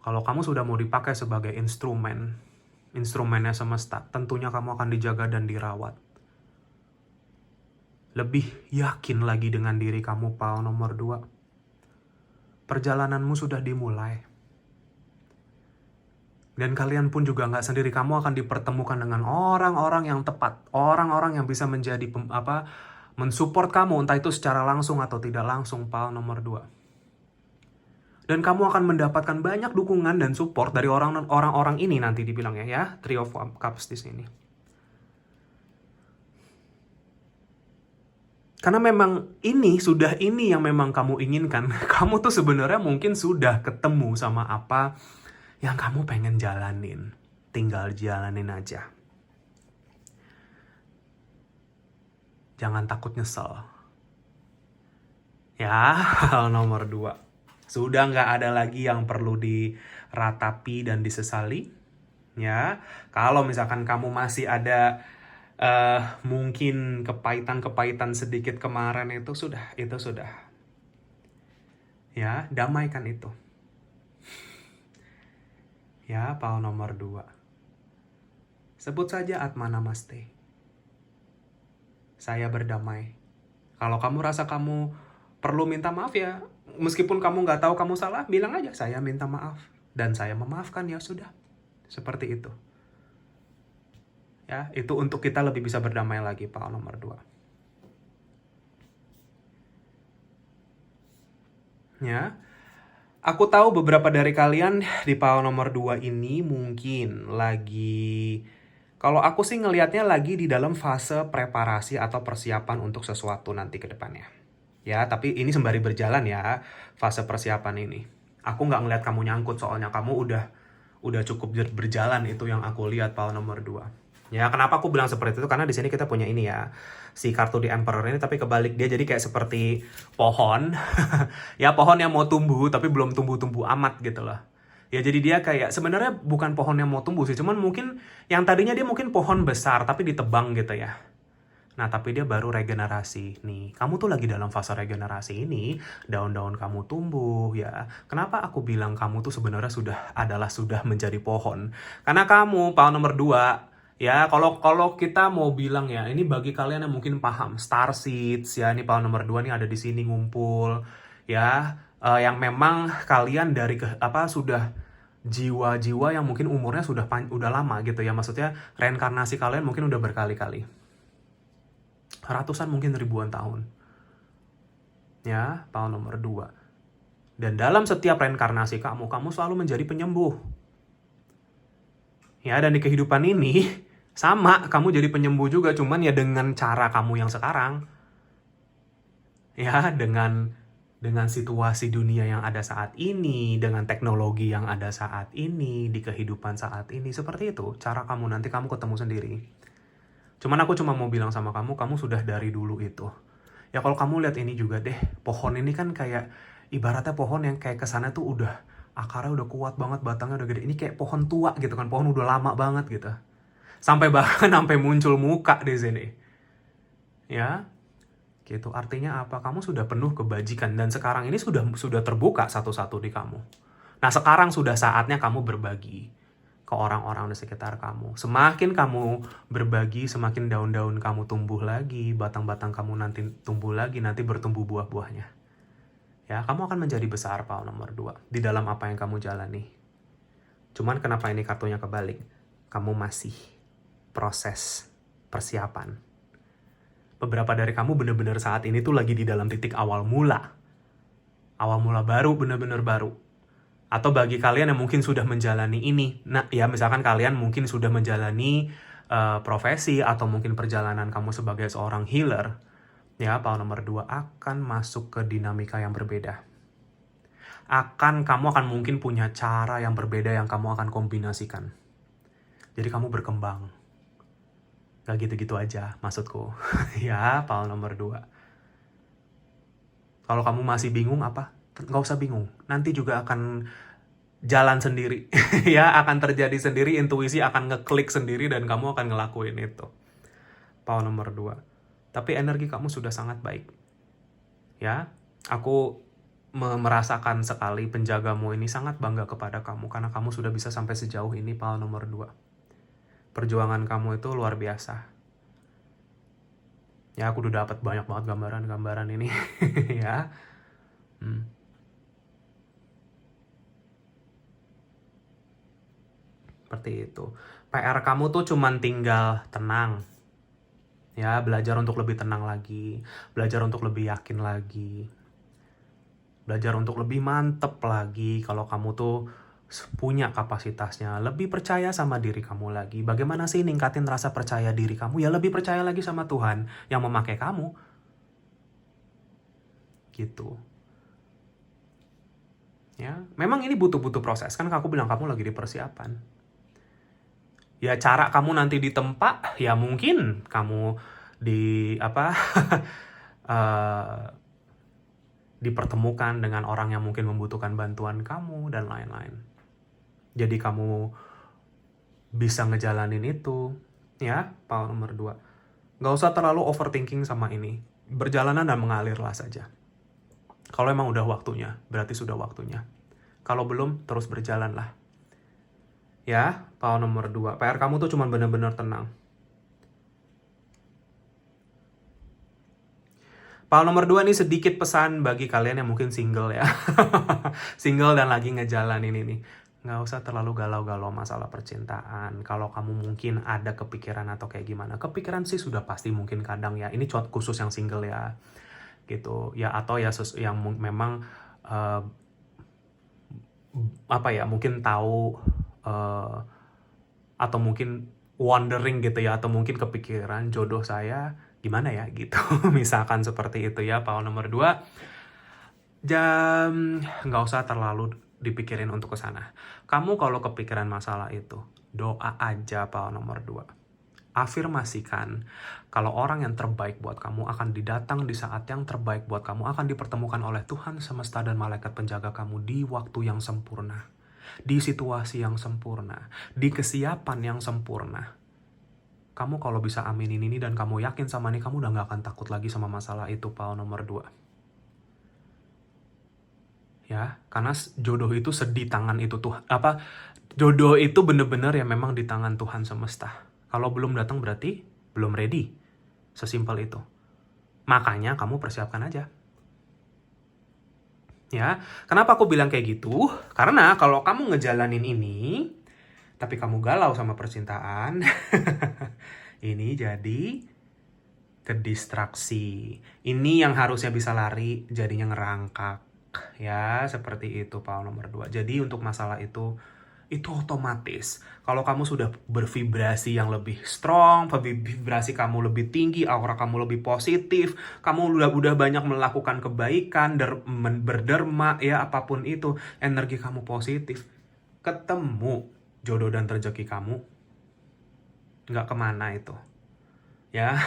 Kalau kamu sudah mau dipakai sebagai instrumennya semesta, tentunya kamu akan dijaga dan dirawat. Lebih yakin lagi dengan diri kamu, pile nomor 2. Perjalananmu sudah dimulai. Dan kalian pun juga nggak sendiri, kamu akan dipertemukan dengan orang-orang yang tepat. Orang-orang yang bisa menjadi mensupport kamu, entah itu secara langsung atau tidak langsung, pile nomor 2. Dan kamu akan mendapatkan banyak dukungan dan support dari orang-orang ini nanti dibilangnya ya, Three of Cups di sini. Karena memang ini yang memang kamu inginkan. Kamu tuh sebenarnya mungkin sudah ketemu sama apa yang kamu pengen jalanin. Tinggal jalanin aja. Jangan takut nyesel. Ya, hal nomor 2. Sudah nggak ada lagi yang perlu diratapi dan disesali. Ya, kalau misalkan kamu masih ada mungkin kepahitan sedikit kemarin, itu sudah. Ya, damaikan itu. Ya, pile nomor 2. Sebut saja Atma Namaste. Saya berdamai. Kalau kamu rasa kamu perlu minta maaf ya, meskipun kamu nggak tahu kamu salah, bilang aja saya minta maaf. Dan saya memaafkan, ya sudah. Seperti itu. Ya, itu untuk kita lebih bisa berdamai lagi, pile nomor 2. Ya, aku tahu beberapa dari kalian di pile nomor 2 ini mungkin lagi, kalau aku sih ngelihatnya lagi di dalam fase preparasi atau persiapan untuk sesuatu nanti ke depannya. Ya, tapi ini sembari berjalan ya, fase persiapan ini. Aku nggak ngelihat kamu nyangkut, soalnya kamu udah cukup berjalan, itu yang aku lihat, pile nomor 2. Ya, kenapa aku bilang seperti itu? Karena di sini kita punya ini ya, si kartu di Emperor ini, tapi kebalik dia jadi kayak seperti pohon. Ya, pohon yang mau tumbuh tapi belum tumbuh-tumbuh amat gitu loh. Ya, jadi dia kayak sebenarnya bukan pohon yang mau tumbuh sih, cuman mungkin yang tadinya dia mungkin pohon besar tapi ditebang gitu ya. Nah, tapi dia baru regenerasi nih. Kamu tuh lagi dalam fase regenerasi ini, daun-daun kamu tumbuh ya. Kenapa aku bilang kamu tuh sebenarnya sudah menjadi pohon? Karena kamu, pile nomor 2, ya, kalau kita mau bilang ya, ini bagi kalian yang mungkin paham Star Seeds ya, ini pile nomor 2 nih ada di sini ngumpul ya. yang memang kalian dari sudah jiwa-jiwa yang mungkin umurnya udah lama gitu ya. Maksudnya reinkarnasi kalian mungkin udah berkali-kali. Ratusan mungkin ribuan tahun. Ya, power nomor 2. Dan dalam setiap reinkarnasi kamu selalu menjadi penyembuh. Ya, dan di kehidupan ini sama, kamu jadi penyembuh juga, cuman ya dengan cara kamu yang sekarang. Ya, dengan situasi dunia yang ada saat ini, dengan teknologi yang ada saat ini, di kehidupan saat ini, seperti itu cara kamu, nanti kamu ketemu sendiri. Cuman aku cuma mau bilang sama kamu sudah dari dulu itu. Ya kalau kamu lihat ini juga deh, pohon ini kan kayak, ibaratnya pohon yang kayak kesannya tuh udah, akarnya udah kuat banget, batangnya udah gede. Ini kayak pohon tua gitu kan, pohon udah lama banget gitu. Sampai muncul muka di sini. Ya, gitu. Artinya apa? Kamu sudah penuh kebajikan dan sekarang ini sudah terbuka satu-satu di kamu. Nah, sekarang sudah saatnya kamu berbagi ke orang-orang di sekitar kamu. Semakin kamu berbagi, semakin daun-daun kamu tumbuh lagi, batang-batang kamu nanti tumbuh lagi, nanti bertumbuh buah-buahnya. Ya, kamu akan menjadi besar, power nomor 2, di dalam apa yang kamu jalani. Cuman kenapa ini kartunya kebalik? Kamu masih proses persiapan. Beberapa dari kamu benar-benar saat ini tuh lagi di dalam titik awal mula. Awal mula baru, benar-benar baru. Atau bagi kalian yang mungkin sudah menjalani ini, nah ya misalkan kalian mungkin sudah menjalani profesi atau mungkin perjalanan kamu sebagai seorang healer, ya power nomor 2 akan masuk ke dinamika yang berbeda. Kamu akan mungkin punya cara yang berbeda yang kamu akan kombinasikan. Jadi kamu berkembang. Gak gitu-gitu aja maksudku. Ya, power nomor 2. Kalau kamu masih bingung apa? Gak usah bingung. Nanti juga akan jalan sendiri. Ya, akan terjadi sendiri, intuisi akan ngeklik sendiri dan kamu akan ngelakuin itu. Power nomor 2. Tapi energi kamu sudah sangat baik. Ya, aku merasakan sekali penjagamu ini sangat bangga kepada kamu karena kamu sudah bisa sampai sejauh ini, power nomor 2. Perjuangan kamu itu luar biasa. Ya, aku udah dapat banyak banget gambaran ini. Ya. Seperti itu. PR kamu tuh cuman tinggal tenang. Ya, belajar untuk lebih tenang lagi. Belajar untuk lebih yakin lagi. Belajar untuk lebih mantep lagi kalau kamu tuh punya kapasitasnya, lebih percaya sama diri kamu lagi. Bagaimana sih ningkatin rasa percaya diri kamu? Ya lebih percaya lagi sama Tuhan yang memakai kamu. Gitu. Ya, memang ini butuh proses. Kan aku bilang kamu lagi di persiapan. Ya cara kamu nanti ditempa, ya mungkin kamu dipertemukan dengan orang yang mungkin membutuhkan bantuan kamu dan lain-lain. Jadi kamu bisa ngejalanin itu, ya, power nomor 2. Gak usah terlalu overthinking sama ini. Berjalanan dan mengalirlah saja. Kalau emang udah waktunya, berarti sudah waktunya. Kalau belum, terus berjalanlah. Ya, power nomor 2. PR kamu tuh cuma benar-benar tenang. Power nomor 2 ini sedikit pesan bagi kalian yang mungkin single ya. Single dan lagi ngejalanin ini. Nggak usah terlalu galau-galau masalah percintaan. Kalau kamu mungkin ada kepikiran atau kayak gimana. Kepikiran sih sudah pasti mungkin kadang ya. Ini khusus yang single ya. Gitu. Ya atau ya yang memang mungkin tahu atau mungkin wondering gitu ya. Atau mungkin kepikiran jodoh saya gimana ya gitu. Misalkan seperti itu ya. Power nomor 2. Nggak usah terlalu dipikirin untuk ke sana. Kamu kalau kepikiran masalah itu, doa aja, power nomor 2. Afirmasikan kalau orang yang terbaik buat kamu akan didatang di saat yang terbaik buat kamu, akan dipertemukan oleh Tuhan semesta dan malaikat penjaga kamu di waktu yang sempurna, di situasi yang sempurna, di kesiapan yang sempurna. Kamu kalau bisa aminin ini dan kamu yakin sama ini, kamu udah gak akan takut lagi sama masalah itu, power nomor 2. Ya, karena jodoh itu di tangan itu tuh jodoh itu bener-bener ya memang di tangan Tuhan semesta. Kalau belum datang berarti belum ready. Sesimpel itu. Makanya kamu persiapkan aja. Ya, kenapa aku bilang kayak gitu? Karena kalau kamu ngejalanin ini, tapi kamu galau sama percintaan, ini jadi kedistraksi. Ini yang harusnya bisa lari, jadinya ngerangkak. Ya, seperti itu Paul nomor 2. Jadi untuk masalah itu otomatis. Kalau kamu sudah bervibrasi yang lebih strong, vibrasi kamu lebih tinggi, aura kamu lebih positif, kamu udah banyak melakukan kebaikan, berderma, ya apapun itu, energi kamu positif, ketemu jodoh dan rezeki kamu, nggak kemana itu. Ya,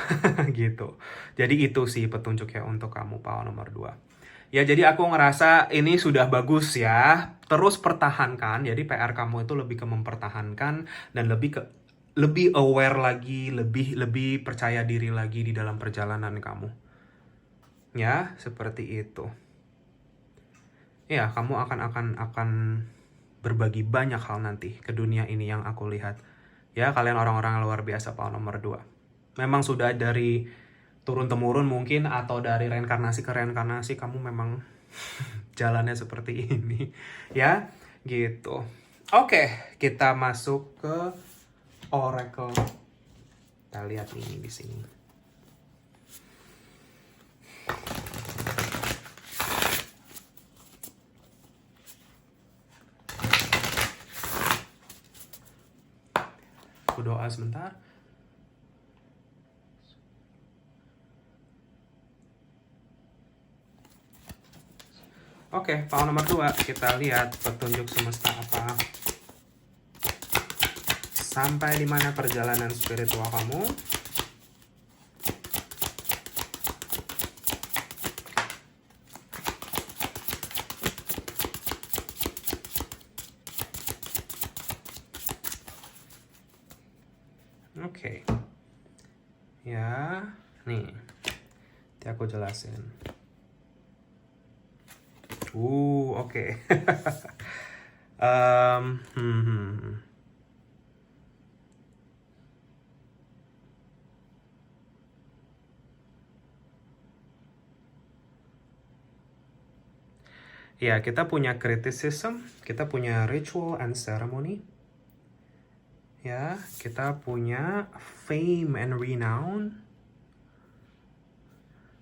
gitu. Jadi itu sih petunjuknya untuk kamu, Paul nomor 2. Ya, jadi aku ngerasa ini sudah bagus ya. Terus pertahankan. Jadi PR kamu itu lebih ke mempertahankan dan lebih aware lagi, lebih percaya diri lagi di dalam perjalanan kamu. Ya, seperti itu. Ya, kamu akan berbagi banyak hal nanti ke dunia ini yang aku lihat. Ya, kalian orang-orang luar biasa, Paul nomor 2. Memang sudah dari turun-temurun mungkin, atau dari reinkarnasi ke reinkarnasi kamu memang jalannya seperti ini. Ya, gitu. Oke, kita masuk ke Oracle. Kita lihat ini di sini. Aku doa sebentar. Oke, Paul nomor 2, kita lihat petunjuk semesta apa. Sampai di mana perjalanan spiritual kamu? Oke. Ya, nih. Nanti aku jelasin. Oke. Ya, kita punya criticism, kita punya ritual and ceremony. Ya, kita punya fame and renown.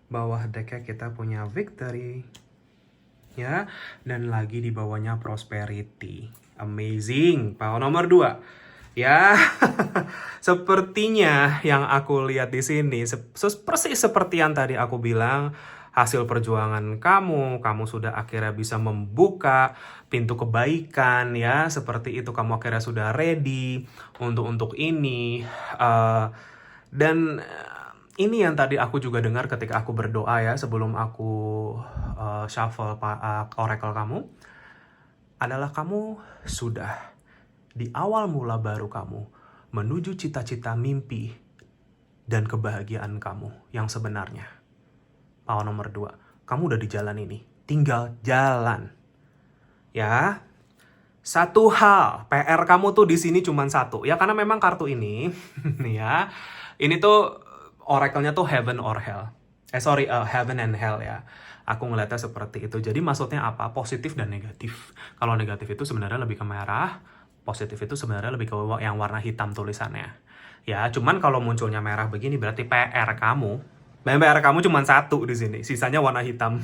Bawah decknya kita punya victory. Ya, dan lagi di bawahnya prosperity. Amazing. Paul nomor 2. Ya, sepertinya yang aku lihat di sini persis seperti yang tadi aku bilang, hasil perjuangan kamu sudah akhirnya bisa membuka pintu kebaikan ya, seperti itu, kamu akhirnya sudah ready untuk ini, dan ini yang tadi aku juga dengar ketika aku berdoa ya, sebelum aku shuffle oracle kamu, adalah kamu sudah di awal mula baru kamu menuju cita-cita, mimpi, dan kebahagiaan kamu yang sebenarnya. Paul nomor 2, kamu udah di jalan ini, tinggal jalan. Ya, satu hal, PR kamu tuh di sini cuma satu. Ya, karena memang kartu ini, ya, ini tuh oracle-nya tuh heaven or hell. Heaven and hell ya. Aku ngeliatnya seperti itu. Jadi maksudnya apa? Positif dan negatif. Kalau negatif itu sebenarnya lebih ke merah, positif itu sebenarnya lebih ke yang warna hitam tulisannya. Ya, cuman kalau munculnya merah begini berarti PR kamu. PR kamu cuma satu di sini, sisanya warna hitam.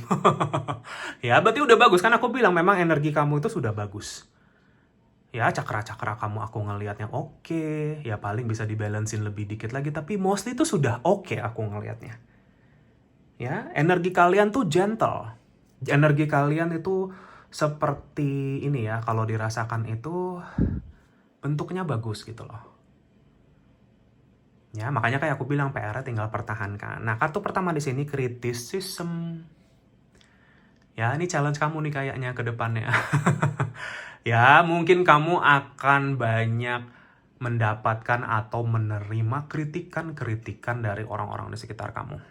Ya, berarti udah bagus kan, aku bilang memang energi kamu itu sudah bagus. Ya, cakra-cakra kamu aku ngelihatnya oke. Ya, paling bisa dibalancein lebih dikit lagi, tapi mostly itu sudah oke aku ngelihatnya. Ya, energi kalian tuh gentle. Energi kalian itu seperti ini ya, kalau dirasakan itu bentuknya bagus gitu loh. Ya, makanya kayak aku bilang PR-nya tinggal pertahankan. Nah, kartu pertama di sini criticism. Ya, ini challenge kamu nih kayaknya ke depannya. Ya, mungkin kamu akan banyak mendapatkan atau menerima kritikan-kritikan dari orang-orang di sekitar kamu.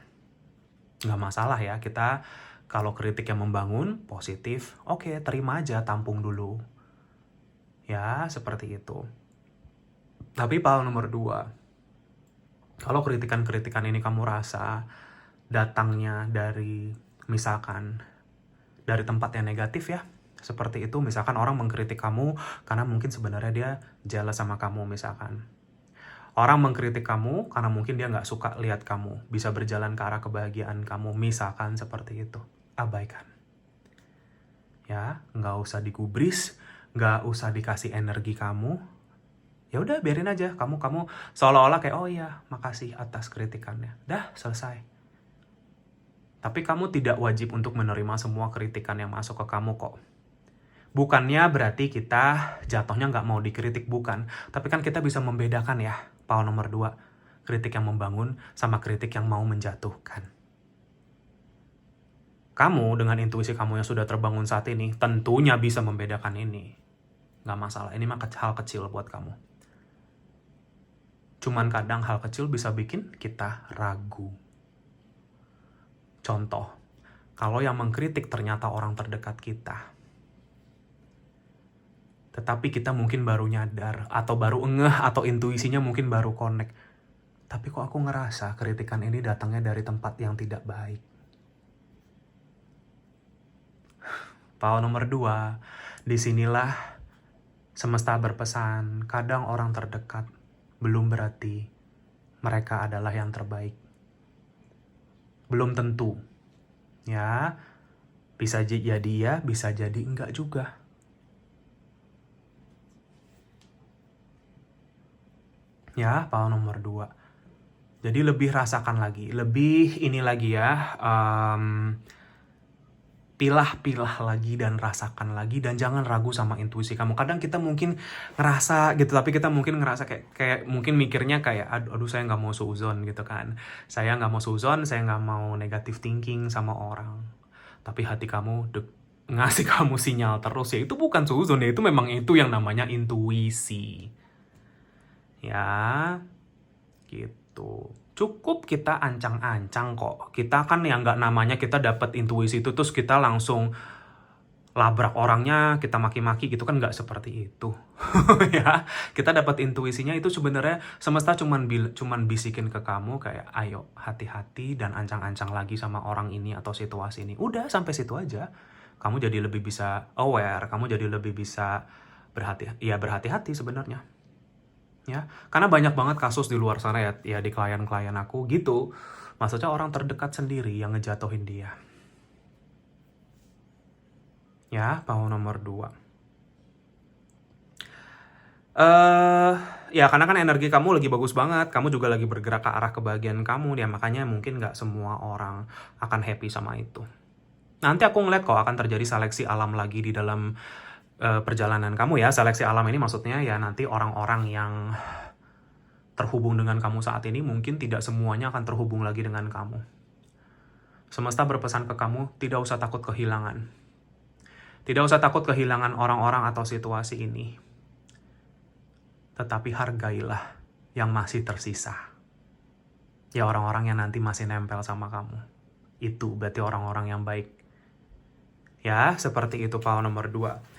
Nggak masalah ya, kita kalau kritik yang membangun, positif, oke, terima aja, tampung dulu. Ya, seperti itu. Tapi Paul nomor 2, kalau kritikan-kritikan ini kamu rasa datangnya dari misalkan dari tempat yang negatif ya. Seperti itu, misalkan orang mengkritik kamu karena mungkin sebenarnya dia jealous sama kamu misalkan. Orang mengkritik kamu karena mungkin dia nggak suka lihat kamu bisa berjalan ke arah kebahagiaan kamu, misalkan seperti itu. Abaikan. Ya, nggak usah digubris, nggak usah dikasih energi kamu. Ya udah biarin aja, kamu seolah-olah kayak, oh iya, makasih atas kritikannya. Dah, selesai. Tapi kamu tidak wajib untuk menerima semua kritikan yang masuk ke kamu kok. Bukannya berarti kita jatuhnya nggak mau dikritik, bukan. Tapi kan kita bisa membedakan ya, power nomor 2. Kritik yang membangun sama kritik yang mau menjatuhkan. Kamu dengan intuisi kamu yang sudah terbangun saat ini, tentunya bisa membedakan ini. Nggak masalah, ini mah hal kecil buat kamu. Cuman kadang hal kecil bisa bikin kita ragu. Contoh, kalau yang mengkritik ternyata orang terdekat kita. Tetapi kita mungkin baru nyadar, atau baru ngeh, atau intuisinya mungkin baru connect. Tapi kok aku ngerasa kritikan ini datangnya dari tempat yang tidak baik. Power nomor 2, disinilah semesta berpesan, kadang orang terdekat belum berarti mereka adalah yang terbaik. Belum tentu. Ya, bisa jadi ya, bisa jadi enggak juga. Ya, power nomor 2. Jadi lebih rasakan lagi, lebih ini lagi ya, pilah-pilah lagi dan rasakan lagi, dan jangan ragu sama intuisi kamu. Kadang kita mungkin ngerasa gitu, tapi kita mungkin ngerasa kayak mungkin mikirnya kayak, aduh saya nggak mau suuzon gitu kan. Saya nggak mau suuzon, saya nggak mau negative thinking sama orang. Tapi hati kamu ngasih kamu sinyal terus, ya itu bukan suuzon, ya itu memang itu yang namanya intuisi. Ya, gitu. Cukup kita ancang-ancang kok. Kita kan yang nggak namanya kita dapat intuisi itu terus kita langsung labrak orangnya, kita maki-maki gitu kan, nggak seperti itu. Ya, kita dapat intuisinya itu sebenarnya semesta cuman bisikin ke kamu kayak, ayo hati-hati dan ancang-ancang lagi sama orang ini atau situasi ini. Udah sampai situ aja. Kamu jadi lebih bisa aware, kamu jadi lebih bisa berhati-hati sebenarnya. Ya, karena banyak banget kasus di luar sana ya di klien-klien aku gitu. Maksudnya orang terdekat sendiri yang ngejatuhin dia. Ya, power nomor 2. Ya karena kan energi kamu lagi bagus banget, kamu juga lagi bergerak ke arah kebahagiaan kamu, ya makanya mungkin nggak semua orang akan happy sama itu. Nanti aku ngeliat kok akan terjadi seleksi alam lagi di dalam perjalanan kamu ya. Seleksi alam ini maksudnya ya nanti orang-orang yang terhubung dengan kamu saat ini mungkin tidak semuanya akan terhubung lagi dengan kamu. Semesta berpesan ke kamu, tidak usah takut kehilangan. Tidak usah takut kehilangan orang-orang atau situasi ini. Tetapi hargailah yang masih tersisa. Ya orang-orang yang nanti masih nempel sama kamu. Itu berarti orang-orang yang baik. Ya, seperti itu power nomor 2.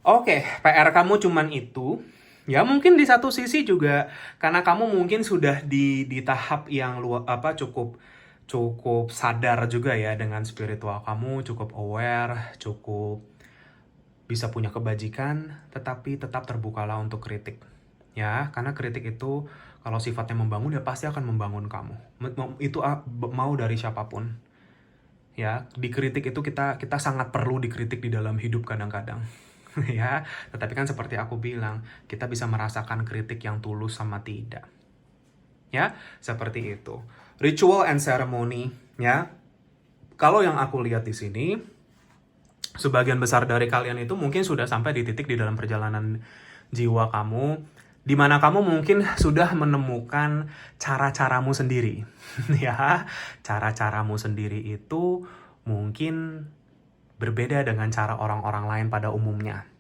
Oke, PR kamu cuman itu. Ya mungkin di satu sisi juga karena kamu mungkin sudah di tahap yang cukup sadar juga ya dengan spiritual kamu, cukup aware, cukup bisa punya kebajikan, tetapi tetap terbukalah untuk kritik. Ya, karena kritik itu kalau sifatnya membangun ya pasti akan membangun kamu. Itu mau dari siapapun. Ya, dikritik itu kita sangat perlu dikritik di dalam hidup kadang-kadang. Ya, tetapi kan seperti aku bilang, kita bisa merasakan kritik yang tulus sama tidak. Ya, seperti itu. Ritual and ceremony, ya. Kalau yang aku lihat di sini, sebagian besar dari kalian itu mungkin sudah sampai di titik di dalam perjalanan jiwa kamu, di mana kamu mungkin sudah menemukan cara-caramu sendiri. Ya, cara-caramu sendiri itu mungkin berbeda dengan cara orang-orang lain pada umumnya.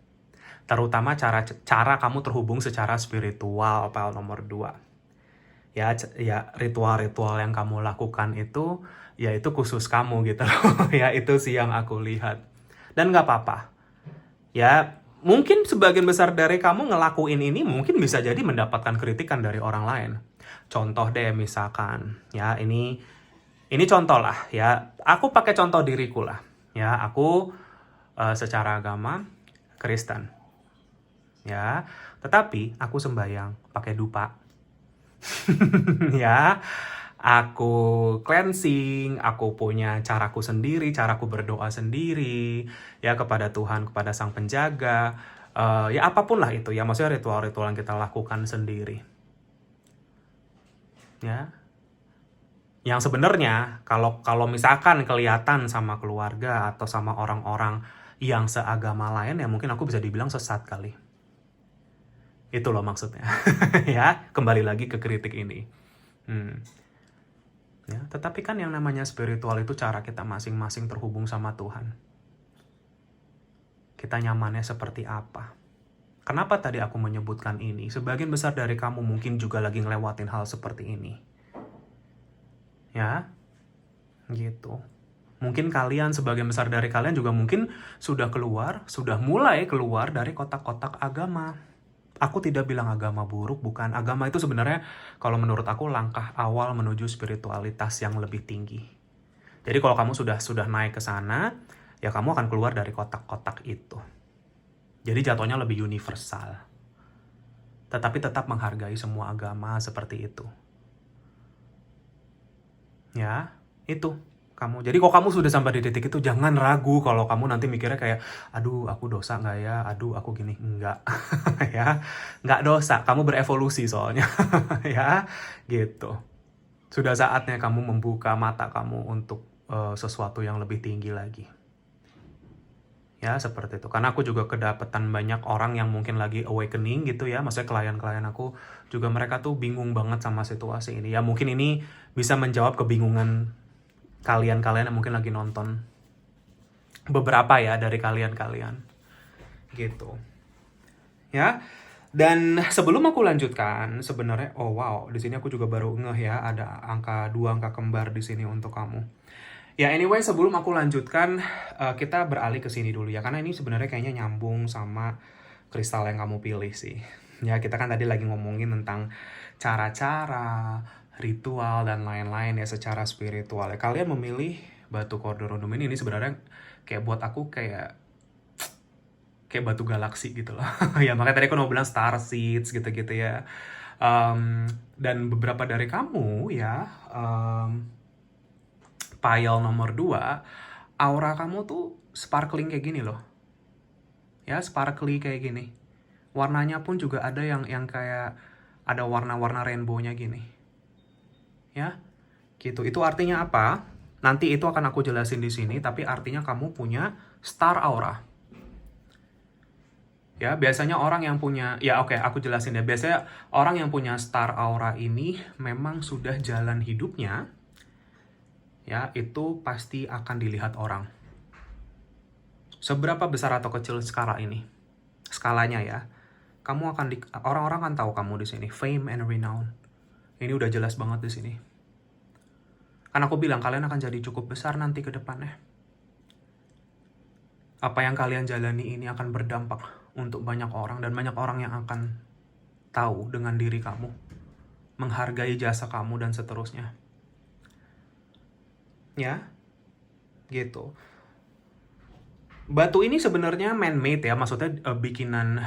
Terutama cara kamu terhubung secara spiritual, power nomor 2. Ya ritual-ritual yang kamu lakukan itu, ya itu khusus kamu gitu loh. Ya itu sih yang aku lihat. Dan gak apa-apa. Ya mungkin sebagian besar dari kamu ngelakuin ini mungkin bisa jadi mendapatkan kritikan dari orang lain. Contoh deh misalkan, ya ini contoh lah ya. Aku pakai contoh diriku lah. Ya, aku secara agama Kristen. Ya, tetapi aku sembahyang pakai dupa. Ya, aku cleansing, aku punya caraku sendiri, caraku berdoa sendiri, ya kepada Tuhan, kepada Sang Penjaga, ya apapun lah itu ya, maksudnya ritual-ritual yang kita lakukan sendiri. Ya, yang sebenarnya kalau misalkan kelihatan sama keluarga atau sama orang-orang yang seagama lain, ya mungkin aku bisa dibilang sesat kali. Itu loh maksudnya. Ya, kembali lagi ke kritik ini. Ya, tetapi kan yang namanya spiritual itu cara kita masing-masing terhubung sama Tuhan. Kita nyamannya seperti apa? Kenapa tadi aku menyebutkan ini? Sebagian besar dari kamu mungkin juga lagi ngelewatin hal seperti ini. Ya, gitu. Mungkin kalian, sebagian besar dari kalian juga mungkin sudah mulai keluar dari kotak-kotak agama. Aku tidak bilang agama buruk, bukan. Agama itu sebenarnya, kalau menurut aku, langkah awal menuju spiritualitas yang lebih tinggi. Jadi kalau kamu sudah naik ke sana, ya kamu akan keluar dari kotak-kotak itu. Jadi jatuhnya lebih universal. Tetapi tetap menghargai semua agama seperti itu. Ya, itu kamu. Jadi kalau kamu sudah sampai di titik itu, jangan ragu kalau kamu nanti mikirnya kayak, aduh aku dosa nggak ya, aduh aku gini. Enggak. Ya, nggak dosa, kamu berevolusi soalnya. Ya, gitu. Sudah saatnya kamu membuka mata kamu untuk sesuatu yang lebih tinggi lagi. Ya, seperti itu. Karena aku juga kedapatan banyak orang yang mungkin lagi awakening gitu ya. Maksudnya klien-klien aku juga, mereka tuh bingung banget sama situasi ini. Ya mungkin ini bisa menjawab kebingungan kalian-kalian yang mungkin lagi nonton. Beberapa ya dari kalian-kalian. Gitu. Ya. Dan sebelum aku lanjutkan, sebenarnya, oh wow, di sini aku juga baru ngeh ya, ada dua angka kembar di sini untuk kamu. Ya anyway, sebelum aku lanjutkan, kita beralih ke sini dulu ya, karena ini sebenarnya kayaknya nyambung sama kristal yang kamu pilih sih. Ya, kita kan tadi lagi ngomongin tentang cara-cara, ritual, dan lain-lain ya secara spiritual. Ya, kalian memilih batu Cordorondum ini sebenarnya kayak buat aku kayak batu galaksi gitu loh. Ya makanya tadi aku mau bilang star seeds gitu-gitu ya. Dan beberapa dari kamu ya, pile nomor 2, aura kamu tuh sparkling kayak gini loh. Ya, sparkly kayak gini. Warnanya pun juga ada yang kayak ada warna-warna rainbow-nya gini. Ya, gitu. Itu artinya apa? Nanti itu akan aku jelasin di sini, tapi artinya kamu punya star aura. Ya, biasanya orang yang punya, ya oke, aku jelasin ya. Biasanya orang yang punya star aura ini memang sudah jalan hidupnya, ya, itu pasti akan dilihat orang. Seberapa besar atau kecil skala ini? Skalanya ya. Kamu akan orang-orang akan tahu kamu di sini, fame and renown. Ini udah jelas banget di sini. Kan aku bilang kalian akan jadi cukup besar nanti ke depannya. Apa yang kalian jalani ini akan berdampak untuk banyak orang, dan banyak orang yang akan tahu dengan diri kamu, menghargai jasa kamu, dan seterusnya. Ya, gitu. Batu ini sebenarnya man-made ya, maksudnya bikinan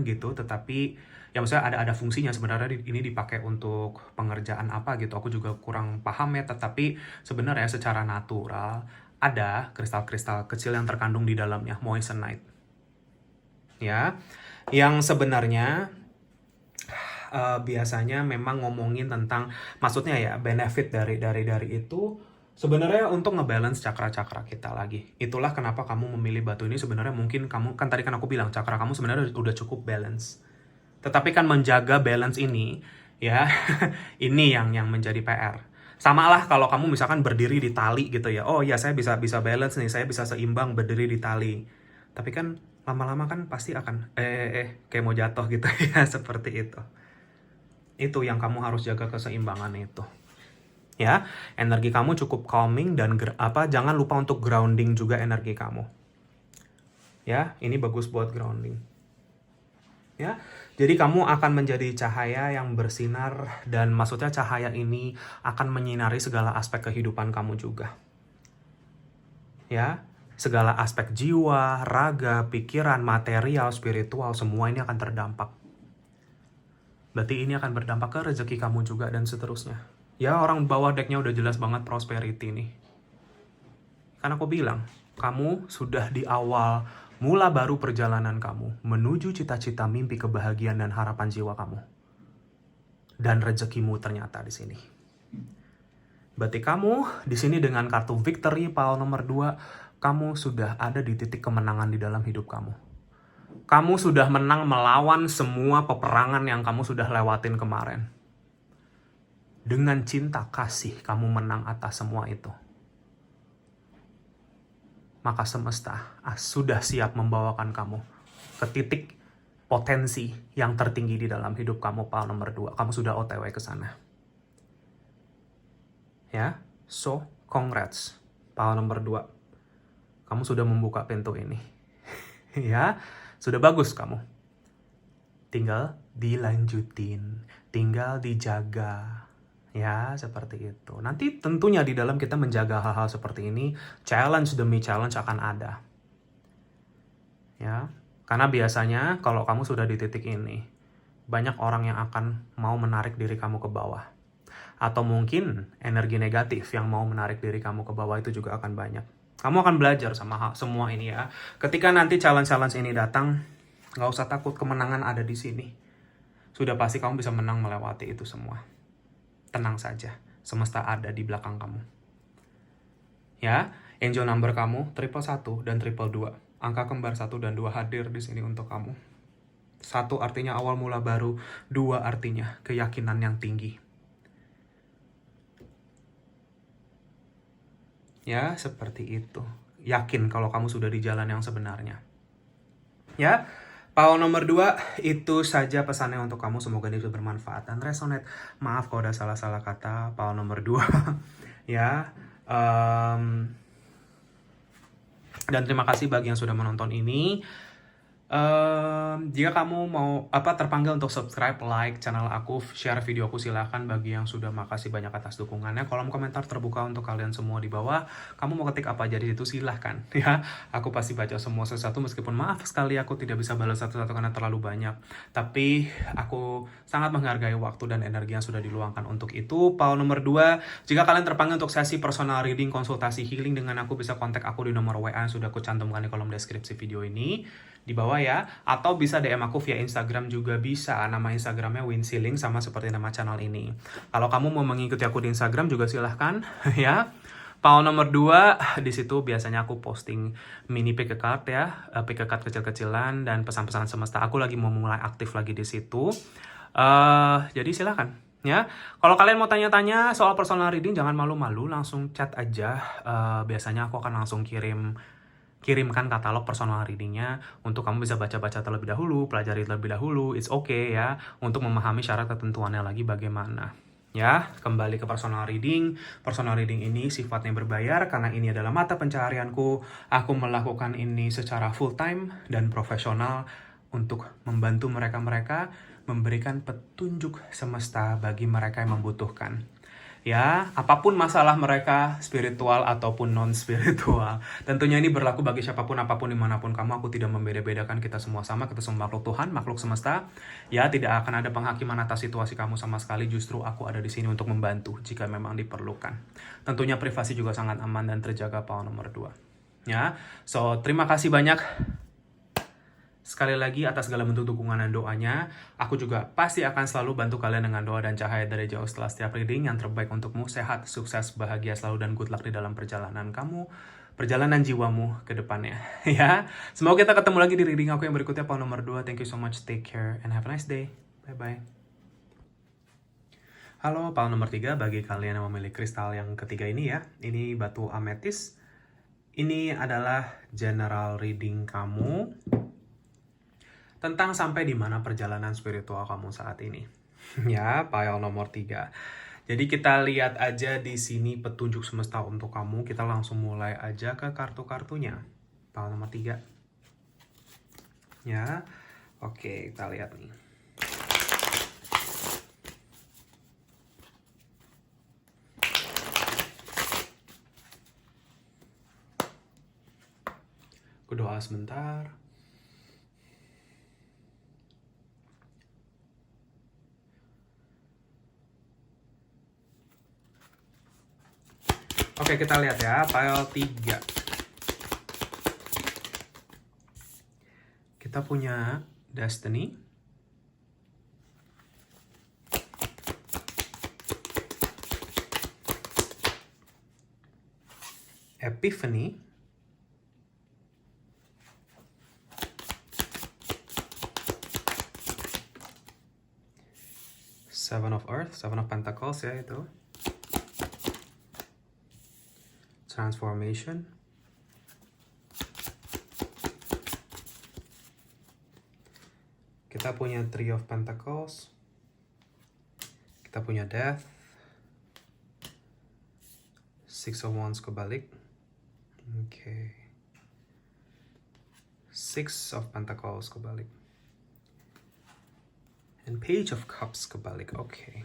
gitu, tetapi ya maksudnya ada fungsinya sebenarnya. Ini dipakai untuk pengerjaan apa gitu, aku juga kurang paham ya, tetapi sebenarnya secara natural ada kristal-kristal kecil yang terkandung di dalamnya, moissanite. Ya, yang sebenarnya biasanya memang ngomongin tentang, maksudnya ya benefit dari itu sebenarnya untuk ngebalance cakra-cakra kita lagi. Itulah kenapa kamu memilih batu ini. Sebenarnya mungkin kamu, kan tadi kan aku bilang cakra kamu sebenarnya udah cukup balance. Tetapi kan menjaga balance ini, ya, ini yang menjadi PR. Sama lah kalau kamu misalkan berdiri di tali gitu ya. Oh ya, saya bisa balance nih, saya bisa seimbang berdiri di tali. Tapi kan lama-lama kan pasti akan kayak mau jatuh gitu ya, seperti itu. Itu yang kamu harus jaga, keseimbangan itu. Ya, energi kamu cukup calming dan jangan lupa untuk grounding juga energi kamu. Ya, ini bagus buat grounding. Ya, jadi kamu akan menjadi cahaya yang bersinar, dan maksudnya cahaya ini akan menyinari segala aspek kehidupan kamu juga. Ya, Segala aspek jiwa, raga, pikiran, material, spiritual, semua ini akan terdampak. Berarti ini akan berdampak ke rezeki kamu juga dan seterusnya. Ya, orang bawah decknya udah jelas banget prosperity nih. Kan aku bilang, kamu sudah di awal mula baru perjalanan kamu menuju cita-cita, mimpi, kebahagiaan, dan harapan jiwa kamu. Dan rezekimu ternyata di sini. Berarti kamu di sini dengan kartu victory pile nomor 2, kamu sudah ada di titik kemenangan di dalam hidup kamu. Kamu sudah menang melawan semua peperangan yang kamu sudah lewatin kemarin. Dengan cinta kasih, kamu menang atas semua itu. Maka semesta sudah siap membawakan kamu ke titik potensi yang tertinggi di dalam hidup kamu, pile nomor 2. Kamu sudah OTW ke sana. Ya, so congrats, pile nomor 2. Kamu sudah membuka pintu ini. Ya, sudah bagus kamu. Tinggal dilanjutin, tinggal dijaga. Ya, seperti itu. Nanti tentunya di dalam kita menjaga hal-hal seperti ini, challenge demi challenge akan ada. Ya, karena biasanya kalau kamu sudah di titik ini, banyak orang yang akan mau menarik diri kamu ke bawah. Atau mungkin energi negatif yang mau menarik diri kamu ke bawah itu juga akan banyak. Kamu akan belajar sama semua ini ya. Ketika nanti challenge-challenge ini datang, nggak usah takut, kemenangan ada di sini. Sudah pasti kamu bisa menang melewati itu semua. Tenang saja, semesta ada di belakang kamu. Ya, angel number kamu 111 dan 222. Angka kembar 1 dan 2 hadir di sini untuk kamu. 1 artinya awal mula baru, 2 artinya keyakinan yang tinggi. Ya, seperti itu. Yakin kalau kamu sudah di jalan yang sebenarnya. Ya, pile nomor 2, itu saja pesannya untuk kamu. Semoga ini bisa bermanfaat dan resonate. Maaf kalau ada salah-salah kata, pile nomor 2. Ya, dan terima kasih bagi yang sudah menonton ini. Jika kamu mau terpanggil untuk subscribe, like channel aku, share video aku, silahkan. Bagi yang sudah, makasih banyak atas dukungannya. Kolom komentar terbuka untuk kalian semua di bawah. Kamu mau ketik apa aja di situ, silahkan ya. Aku pasti baca semua satu-satu, meskipun maaf sekali aku tidak bisa balas satu-satu karena terlalu banyak. Tapi aku sangat menghargai waktu dan energi yang sudah diluangkan untuk itu. Pile nomor 2, jika kalian terpanggil untuk sesi personal reading, konsultasi healing dengan aku, bisa kontak aku di nomor WA yang sudah aku cantumkan di kolom deskripsi video ini di bawah ya, atau bisa DM aku via Instagram juga bisa. Nama Instagramnya Winsiling, sama seperti nama channel ini. Kalau kamu mau mengikuti aku di Instagram juga silahkan ya. Pile nomor 2, di situ biasanya aku posting mini pick a card ya, pick a card kecil-kecilan dan pesan-pesan semesta. Aku lagi mau mulai aktif lagi di situ. Jadi silahkan ya. Kalau kalian mau tanya-tanya soal personal reading, jangan malu-malu, langsung chat aja. Biasanya aku akan langsung kirimkan katalog personal readingnya untuk kamu bisa baca-baca terlebih dahulu, pelajari terlebih dahulu. It's okay ya, untuk memahami syarat ketentuannya lagi bagaimana. Ya, kembali ke personal reading. Personal reading ini sifatnya berbayar karena ini adalah mata pencaharianku. Aku melakukan ini secara full time dan profesional untuk membantu mereka-mereka memberikan petunjuk semesta bagi mereka yang membutuhkan. Ya, apapun masalah mereka, spiritual ataupun non-spiritual. Tentunya ini berlaku bagi siapapun, apapun, dimanapun kamu. Aku tidak membeda-bedakan, kita semua sama, kita semua makhluk Tuhan, makhluk semesta. Ya, tidak akan ada penghakiman atas situasi kamu sama sekali. Justru aku ada di sini untuk membantu jika memang diperlukan. Tentunya privasi juga sangat aman dan terjaga, pile nomor 2. Ya, so terima kasih banyak sekali lagi atas segala bentuk dukungan dan doanya. Aku juga pasti akan selalu bantu kalian dengan doa dan cahaya dari jauh setelah setiap reading. Yang terbaik untukmu, sehat, sukses, bahagia selalu, dan good luck di dalam perjalanan kamu, perjalanan jiwamu ke depannya. Ya, semoga kita ketemu lagi di reading aku yang berikutnya, pile nomor 2. Thank you so much, take care, and have a nice day. Bye-bye. Halo, pile nomor 3, bagi kalian yang memilih kristal yang ketiga ini ya. Ini batu ametis. Ini adalah general reading kamu tentang sampai di mana perjalanan spiritual kamu saat ini. Ya, pile nomor 3. Jadi kita lihat aja di sini petunjuk semesta untuk kamu. Kita langsung mulai aja ke kartu-kartunya. Pile nomor 3. Ya. Oke, kita lihat nih. Aku doa sebentar. Oke, kita lihat ya, pile 3. Kita punya Destiny, Epiphany, Seven of Earth, Seven of Pentacles ya itu, Transformation, kita punya Three of Pentacles, kita punya Death, Six of Wands kebalik, oke, Six of Pentacles kebalik, and Page of Cups kebalik, oke.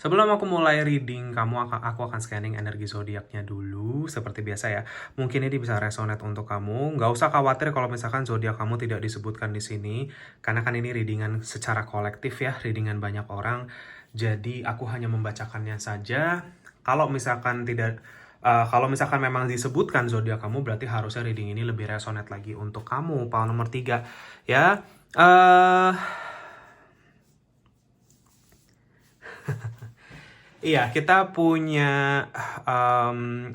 Sebelum aku mulai reading kamu, aku akan scanning energi zodiaknya dulu, seperti biasa ya. Mungkin ini bisa resonate untuk kamu. Nggak usah khawatir kalau misalkan zodiak kamu tidak disebutkan di sini, karena kan ini readingan secara kolektif ya, readingan banyak orang. Jadi aku hanya membacakannya saja. Kalau misalkan memang disebutkan zodiak kamu, berarti harusnya reading ini lebih resonate lagi untuk kamu, pile nomor 3 ya. Iya, kita punya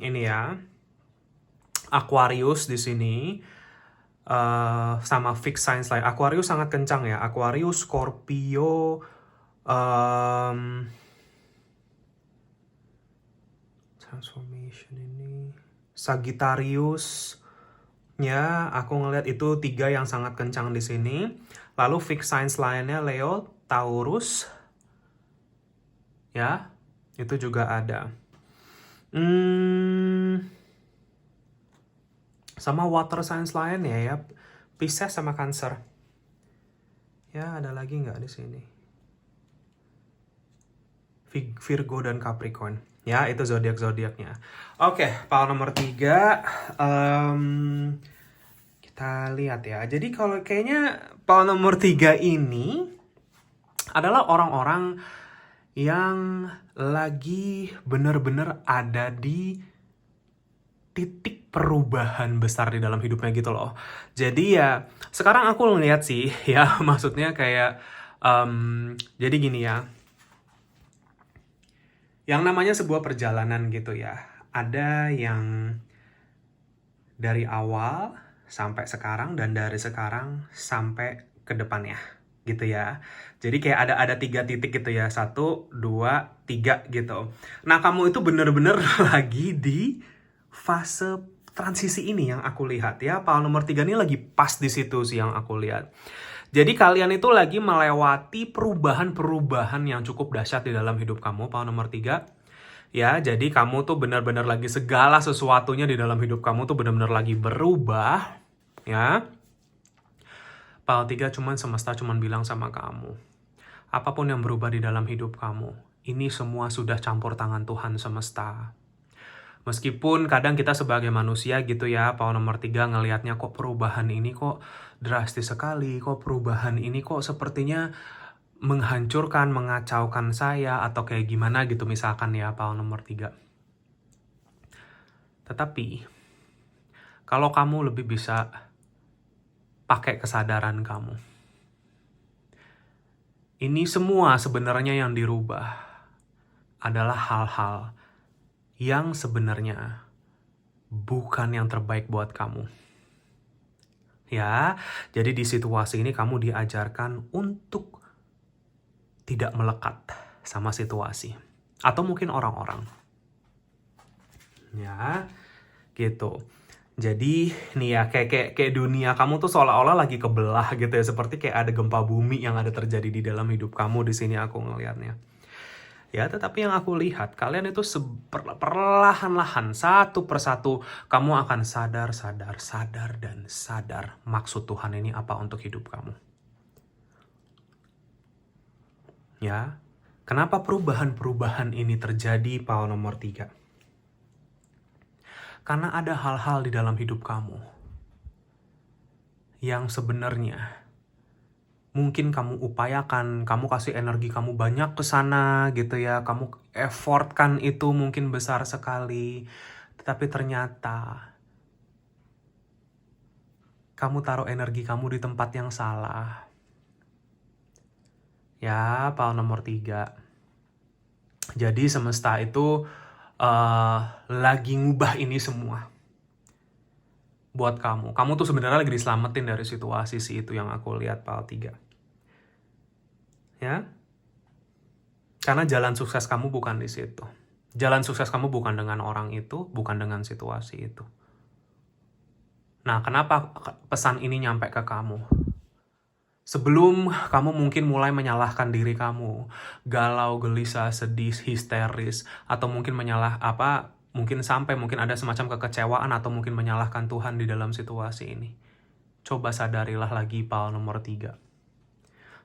ini ya, Aquarius di sini, sama fixed signs lain. Aquarius sangat kencang ya. Aquarius, Scorpio, Transformation ini, Sagittarius. Ya, aku ngeliat itu 3 yang sangat kencang di sini. Lalu fixed signs lainnya Leo, Taurus, ya, itu juga ada. Sama water signs lainnya ya, Pisces sama Cancer. Ya, ada lagi nggak di sini? Virgo dan Capricorn. Ya, itu zodiak-zodiaknya. Oke, pile nomor 3. Kita lihat ya. Jadi kalau kayaknya pile nomor 3 ini adalah orang-orang yang lagi bener-bener ada di titik perubahan besar di dalam hidupnya gitu loh. Jadi ya, sekarang aku ngeliat sih ya, maksudnya kayak, jadi gini ya, yang namanya sebuah perjalanan gitu ya, ada yang dari awal sampai sekarang dan dari sekarang sampai ke depannya gitu ya. Jadi kayak ada 3 titik gitu ya, 1, 2, 3 gitu. Nah, kamu itu bener-bener lagi di fase transisi ini yang aku lihat ya. Pile nomor 3 ini lagi pas di situ sih yang aku lihat. Jadi kalian itu lagi melewati perubahan-perubahan yang cukup dahsyat di dalam hidup kamu, pile nomor 3. Ya, jadi kamu tuh benar-benar lagi segala sesuatunya di dalam hidup kamu tuh benar-benar lagi berubah, ya. Pile 3 semesta cuman bilang sama kamu, apapun yang berubah di dalam hidup kamu, ini semua sudah campur tangan Tuhan semesta. Meskipun kadang kita sebagai manusia gitu ya, pile nomor 3 ngelihatnya kok perubahan ini kok drastis sekali, kok perubahan ini kok sepertinya menghancurkan, mengacaukan saya, atau kayak gimana gitu misalkan ya, pile nomor 3. Tetapi, kalau kamu lebih bisa pakai kesadaran kamu, ini semua sebenarnya yang dirubah adalah hal-hal yang sebenarnya bukan yang terbaik buat kamu. Ya, jadi di situasi ini kamu diajarkan untuk tidak melekat sama situasi atau mungkin orang-orang. Ya, gitu. Jadi nih ya, kayak dunia kamu tuh seolah-olah lagi kebelah gitu ya, seperti kayak ada gempa bumi yang ada terjadi di dalam hidup kamu. Di sini aku ngelihatnya. Ya, tetapi yang aku lihat, kalian itu perlahan-lahan, satu persatu, kamu akan sadar maksud Tuhan ini apa untuk hidup kamu. Ya, kenapa perubahan-perubahan ini terjadi, pile nomor 3? Karena ada hal-hal di dalam hidup kamu yang sebenarnya mungkin kamu upayakan, kamu kasih energi kamu banyak ke sana gitu ya, kamu effortkan itu mungkin besar sekali, tetapi ternyata kamu taruh energi kamu di tempat yang salah. Ya, Paul nomor 3. Jadi semesta itu lagi ngubah ini semua buat kamu. Kamu tuh sebenarnya lagi diselamatin dari situasi itu yang aku lihat Paul 3. Ya. Karena jalan sukses kamu bukan di situ. Jalan sukses kamu bukan dengan orang itu, bukan dengan situasi itu. Nah, kenapa pesan ini nyampe ke kamu? Sebelum kamu mungkin mulai menyalahkan diri kamu, galau, gelisah, sedih, histeris, atau mungkin mungkin ada semacam kekecewaan atau mungkin menyalahkan Tuhan di dalam situasi ini. Coba sadarilah lagi Paul nomor 3.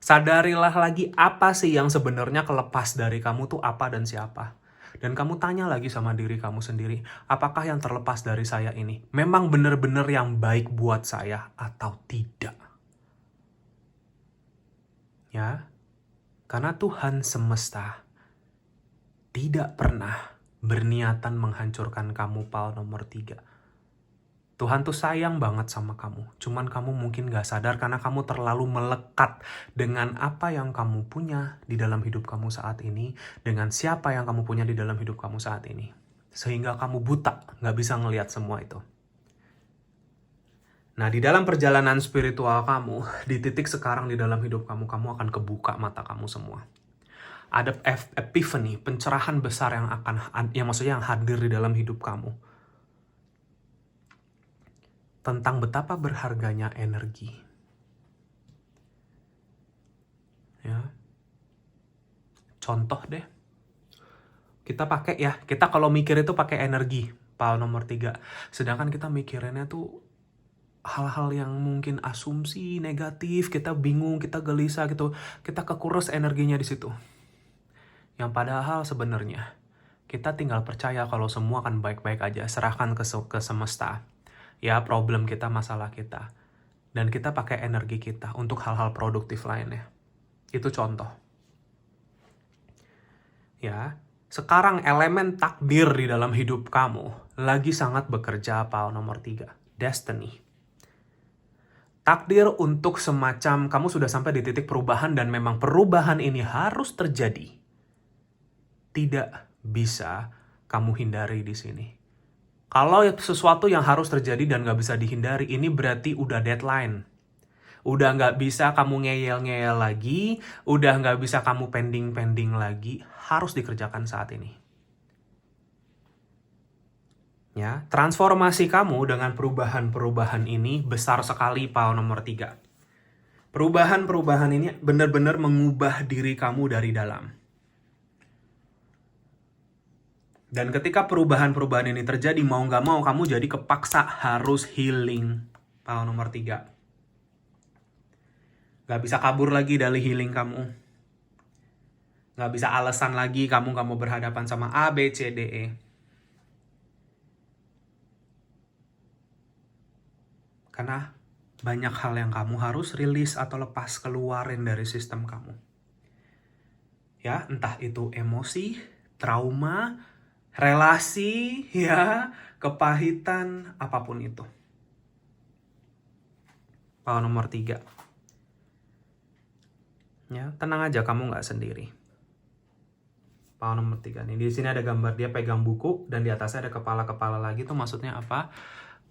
Sadarilah lagi apa sih yang sebenarnya kelepas dari kamu tuh apa dan siapa. Dan kamu tanya lagi sama diri kamu sendiri, apakah yang terlepas dari saya ini memang benar-benar yang baik buat saya atau tidak? Ya, karena Tuhan semesta tidak pernah berniatan menghancurkan kamu, Paul nomor 3. Tuhan tuh sayang banget sama kamu. Cuman kamu mungkin gak sadar karena kamu terlalu melekat dengan apa yang kamu punya di dalam hidup kamu saat ini, dengan siapa yang kamu punya di dalam hidup kamu saat ini. Sehingga kamu buta, gak bisa ngelihat semua itu. Nah, di dalam perjalanan spiritual kamu, di titik sekarang di dalam hidup kamu, kamu akan kebuka mata kamu semua. Ada epiphany, pencerahan besar yang maksudnya yang hadir di dalam hidup kamu. Tentang betapa berharganya energi. Ya. Contoh deh. Kita kalau mikir itu pakai energi, Paul nomor 3. Sedangkan kita mikirinnya tuh hal-hal yang mungkin asumsi negatif, kita bingung, kita gelisah gitu, kita kekuras energinya di situ. Yang padahal sebenarnya kita tinggal percaya kalau semua akan baik-baik aja, serahkan ke semesta. Ya, problem kita, masalah kita. Dan kita pakai energi kita untuk hal-hal produktif lainnya. Itu contoh. Ya, sekarang elemen takdir di dalam hidup kamu lagi sangat bekerja, Paul nomor 3. Destiny. Takdir untuk semacam kamu sudah sampai di titik perubahan dan memang perubahan ini harus terjadi. Tidak bisa kamu hindari di sini. Kalau sesuatu yang harus terjadi dan gak bisa dihindari, ini berarti udah deadline. Udah gak bisa kamu ngeyel-ngeyel lagi, udah gak bisa kamu pending-pending lagi, harus dikerjakan saat ini. Ya, transformasi kamu dengan perubahan-perubahan ini besar sekali, Paul nomor 3. Perubahan-perubahan ini benar-benar mengubah diri kamu dari dalam. Dan ketika perubahan-perubahan ini terjadi, mau gak mau kamu jadi kepaksa harus healing, Paul nomor 3. Gak bisa kabur lagi dari healing kamu. Gak bisa alasan lagi kamu berhadapan sama A, B, C, D, E. Karena banyak hal yang kamu harus rilis atau lepas, keluarin dari sistem kamu. Ya, entah itu emosi, trauma, relasi, ya, kepahitan, apapun itu. Paul nomor 3. Ya, tenang aja, kamu nggak sendiri. Paul nomor 3 nih. Di sini ada gambar dia pegang buku dan di atasnya ada kepala-kepala lagi. Itu maksudnya apa?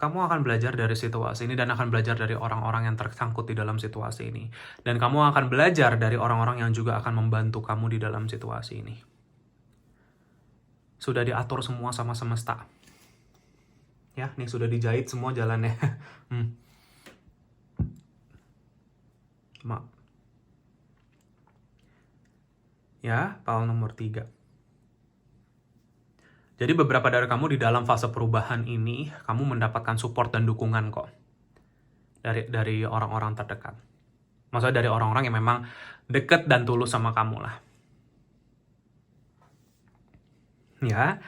Kamu akan belajar dari situasi ini dan akan belajar dari orang-orang yang tersangkut di dalam situasi ini. Dan kamu akan belajar dari orang-orang yang juga akan membantu kamu di dalam situasi ini. Sudah diatur semua sama semesta. Ya, nih sudah dijahit semua jalannya. Maaf. Ya, Paul nomor 3. Jadi beberapa dari kamu di dalam fase perubahan ini, kamu mendapatkan support dan dukungan kok. Dari orang-orang terdekat. Maksudnya dari orang-orang yang memang deket dan tulus sama kamu lah. Ya,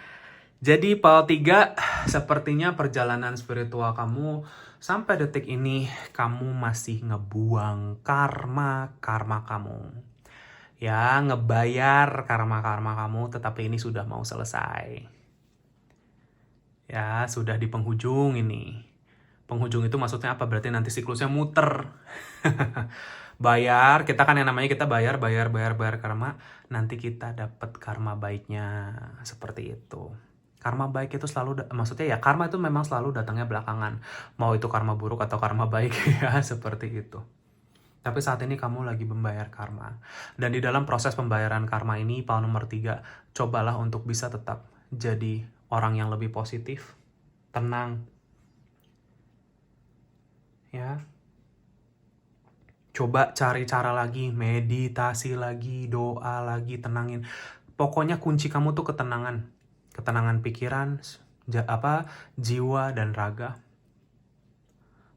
Jadi Pao 3, sepertinya perjalanan spiritual kamu sampai detik ini kamu masih ngebuang karma-karma kamu. Ya, ngebayar karma-karma kamu, tetapi ini sudah mau selesai. Ya, sudah di penghujung ini. Penghujung itu maksudnya apa? Berarti nanti siklusnya muter. Bayar, kita kan yang namanya kita bayar karma, nanti kita dapat karma baiknya, seperti itu. Karma baik itu selalu, maksudnya ya karma itu memang selalu datangnya belakangan. Mau itu karma buruk atau karma baik ya, seperti itu. Tapi saat ini kamu lagi membayar karma. Dan di dalam proses pembayaran karma ini, Pao nomor 3, cobalah untuk bisa tetap jadi orang yang lebih positif, tenang. Ya, coba cari cara lagi, meditasi lagi, doa lagi, tenangin. Pokoknya kunci kamu tuh ketenangan. Ketenangan pikiran, jiwa, dan raga.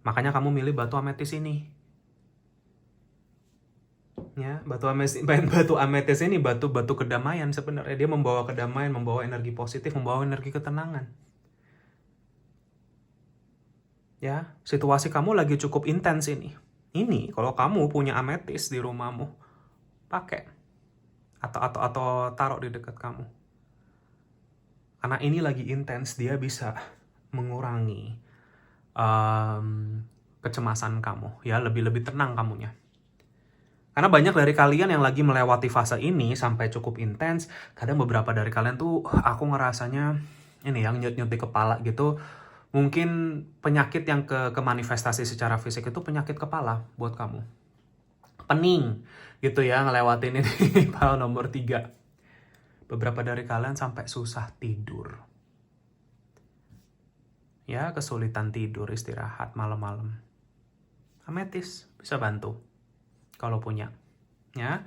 Makanya kamu milih batu ametis ini. Ya, batu ametis ini batu kedamaian sebenarnya. Dia membawa kedamaian, membawa energi positif, membawa energi ketenangan. Ya, situasi kamu lagi cukup intens ini. Ini kalau kamu punya ametis di rumahmu, pakai atau taruh di dekat kamu. Karena ini lagi intens, dia bisa mengurangi kecemasan kamu, ya, lebih tenang kamunya. Karena banyak dari kalian yang lagi melewati fase ini sampai cukup intens, kadang beberapa dari kalian tuh aku ngerasanya ini yang nyut-nyut di kepala gitu. Mungkin penyakit yang ke manifestasi secara fisik itu penyakit kepala buat kamu. Pening gitu ya ngelewatin ini Pao nomor 3. Beberapa dari kalian sampai susah tidur. Ya, kesulitan tidur, istirahat malam-malam. Ametis bisa bantu kalau punya. Ya,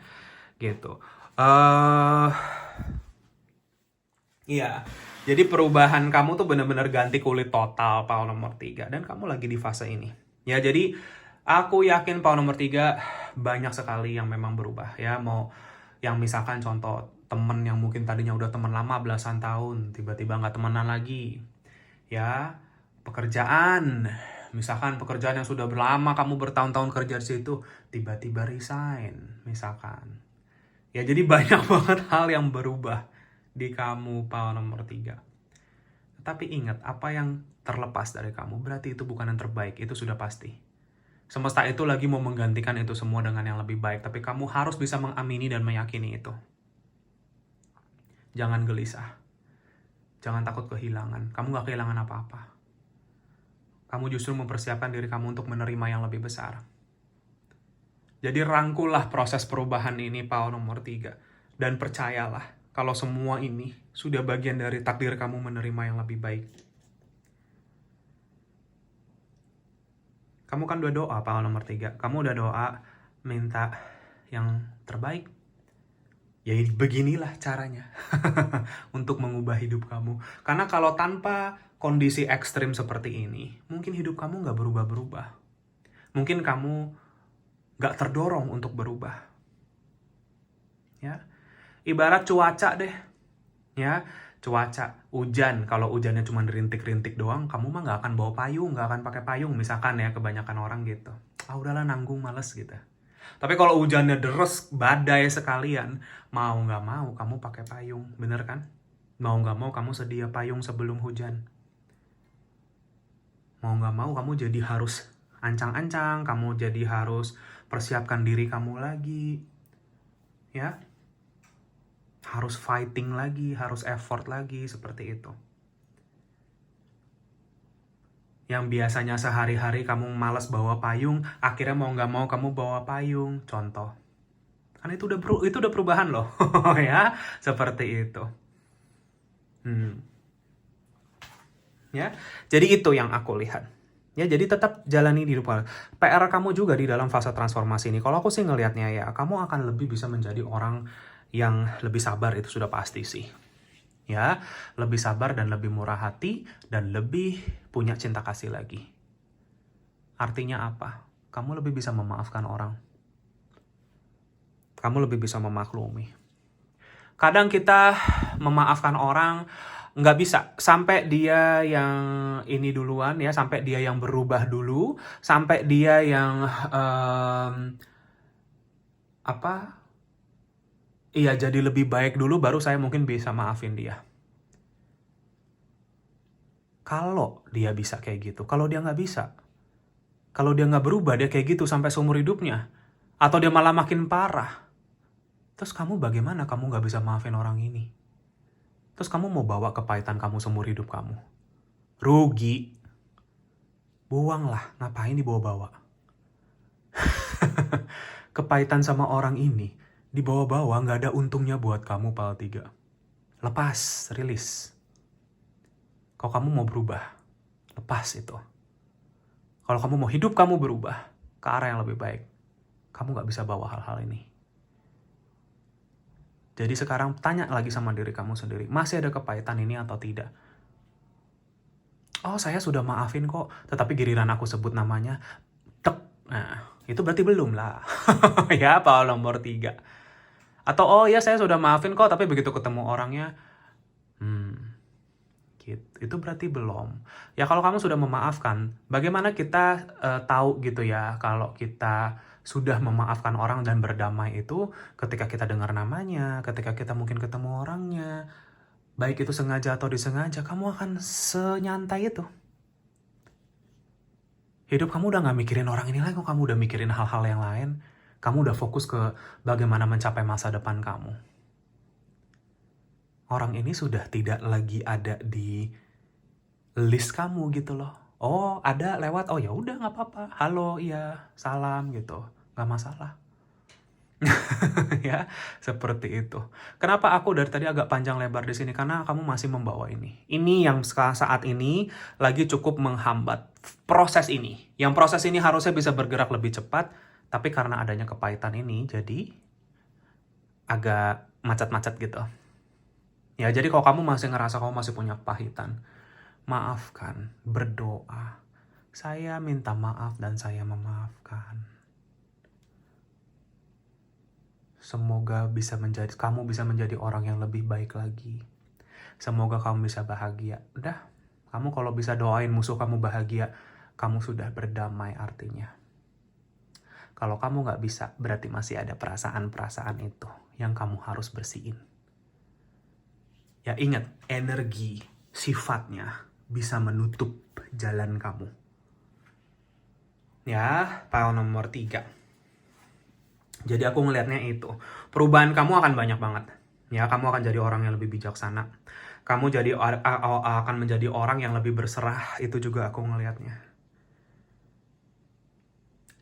gitu. Iya. Jadi perubahan kamu tuh benar-benar ganti kulit total Pao nomor 3 dan kamu lagi di fase ini. Ya, jadi aku yakin Pao nomor 3 banyak sekali yang memang berubah ya. Mau yang misalkan contoh temen yang mungkin tadinya udah temen lama belasan tahun, tiba-tiba nggak temenan lagi. Ya, pekerjaan. Misalkan pekerjaan yang sudah berlama kamu bertahun-tahun kerja di situ, tiba-tiba resign misalkan. Ya, jadi banyak banget hal yang berubah di kamu Pao nomor 3. Tapi ingat, apa yang terlepas dari kamu berarti itu bukan yang terbaik, itu sudah pasti. Semesta itu lagi mau menggantikan itu semua dengan yang lebih baik, tapi kamu harus bisa mengamini dan meyakini itu. Jangan gelisah. Jangan takut kehilangan. Kamu gak kehilangan apa-apa. Kamu justru mempersiapkan diri kamu untuk menerima yang lebih besar. Jadi rangkullah proses perubahan ini Pao nomor 3. Dan percayalah, kalau semua ini sudah bagian dari takdir kamu menerima yang lebih baik. Kamu kan udah doa Pao nomor 3. Kamu udah doa minta yang terbaik. Ya beginilah caranya untuk mengubah hidup kamu. Karena kalau tanpa kondisi ekstrim seperti ini, mungkin hidup kamu gak berubah-berubah. Mungkin kamu gak terdorong untuk berubah. Ya, ibarat cuaca deh. Ya, cuaca, hujan. Kalau hujannya cuma rintik-rintik doang, kamu mah gak akan bawa payung, gak akan pakai payung. Misalkan ya, kebanyakan orang gitu. Udahlah nanggung, males gitu. Tapi kalau hujannya deres, badai sekalian, mau gak mau kamu pakai payung, bener kan? Mau gak mau kamu sedia payung sebelum hujan. Mau gak mau kamu jadi harus ancang-ancang, kamu jadi harus persiapkan diri kamu lagi. Ya, harus fighting lagi, harus effort lagi, seperti itu. Yang biasanya sehari-hari kamu malas bawa payung, akhirnya mau nggak mau kamu bawa payung, contoh. Karena itu udah perubahan loh, ya, seperti itu. Ya, jadi itu yang aku lihat. Ya, jadi tetap jalani di depan. PR kamu juga di dalam fase transformasi ini. Kalau aku sih ngelihatnya ya, kamu akan lebih bisa menjadi orang yang lebih sabar, itu sudah pasti sih. Ya, lebih sabar dan lebih murah hati dan lebih punya cinta kasih lagi. Artinya apa? Kamu lebih bisa memaafkan orang. Kamu lebih bisa memaklumi. Kadang kita memaafkan orang nggak bisa sampai dia yang ini duluan ya, sampai dia yang berubah dulu, sampai dia yang iya jadi lebih baik dulu, baru saya mungkin bisa maafin dia. Kalau dia bisa kayak gitu, kalau dia nggak bisa, kalau dia nggak berubah, dia kayak gitu sampai seumur hidupnya, atau dia malah makin parah, terus kamu bagaimana kamu nggak bisa maafin orang ini? Terus kamu mau bawa kepahitan kamu seumur hidup kamu? Rugi. Buanglah, ngapain dibawa-bawa? Kepahitan sama orang ini, dibawa-bawa nggak ada untungnya buat kamu, Pal 3. Lepas, rilis. Kalau kamu mau berubah, lepas itu. Kalau kamu mau hidup kamu berubah ke arah yang lebih baik, kamu nggak bisa bawa hal-hal ini. Jadi sekarang tanya lagi sama diri kamu sendiri, masih ada kepahitan ini atau tidak? Oh, saya sudah maafin kok, tetapi giliran aku sebut namanya, tek. Nah, itu berarti belum lah. Ya, Paul nomor 3. Atau, oh ya saya sudah maafin kok, tapi begitu ketemu orangnya, gitu. Itu berarti belum. Ya kalau kamu sudah memaafkan, bagaimana kita tahu gitu ya, kalau kita sudah memaafkan orang dan berdamai itu ketika kita dengar namanya, ketika kita mungkin ketemu orangnya, baik itu sengaja atau disengaja, kamu akan senyantai itu. Hidup kamu udah gak mikirin orang ini lagi, kamu udah mikirin hal-hal yang lain. Kamu udah fokus ke bagaimana mencapai masa depan kamu. Orang ini sudah tidak lagi ada di list kamu gitu loh. Oh, ada lewat, oh ya udah nggak apa-apa. Halo, iya, salam gitu. Nggak masalah. Ya, seperti itu. Kenapa aku dari tadi agak panjang lebar di sini? Karena kamu masih membawa ini. Ini yang saat ini lagi cukup menghambat proses ini. Yang proses ini harusnya bisa bergerak lebih cepat, tapi karena adanya kepahitan ini, jadi agak macet-macet gitu. Ya, jadi kalau kamu masih ngerasa kamu masih punya kepahitan, maafkan, berdoa. Saya minta maaf dan saya memaafkan. Semoga kamu bisa menjadi orang yang lebih baik lagi. Semoga kamu bisa bahagia. Udah, kamu kalau bisa doain musuh kamu bahagia, kamu sudah berdamai artinya. Kalau kamu nggak bisa, berarti masih ada perasaan-perasaan itu yang kamu harus bersihin. Ya ingat, energi sifatnya bisa menutup jalan kamu. Ya, Paul nomor 3. Jadi aku ngelihatnya itu. Perubahan kamu akan banyak banget. Ya, kamu akan jadi orang yang lebih bijaksana. Kamu akan menjadi orang yang lebih berserah. Itu juga aku ngelihatnya.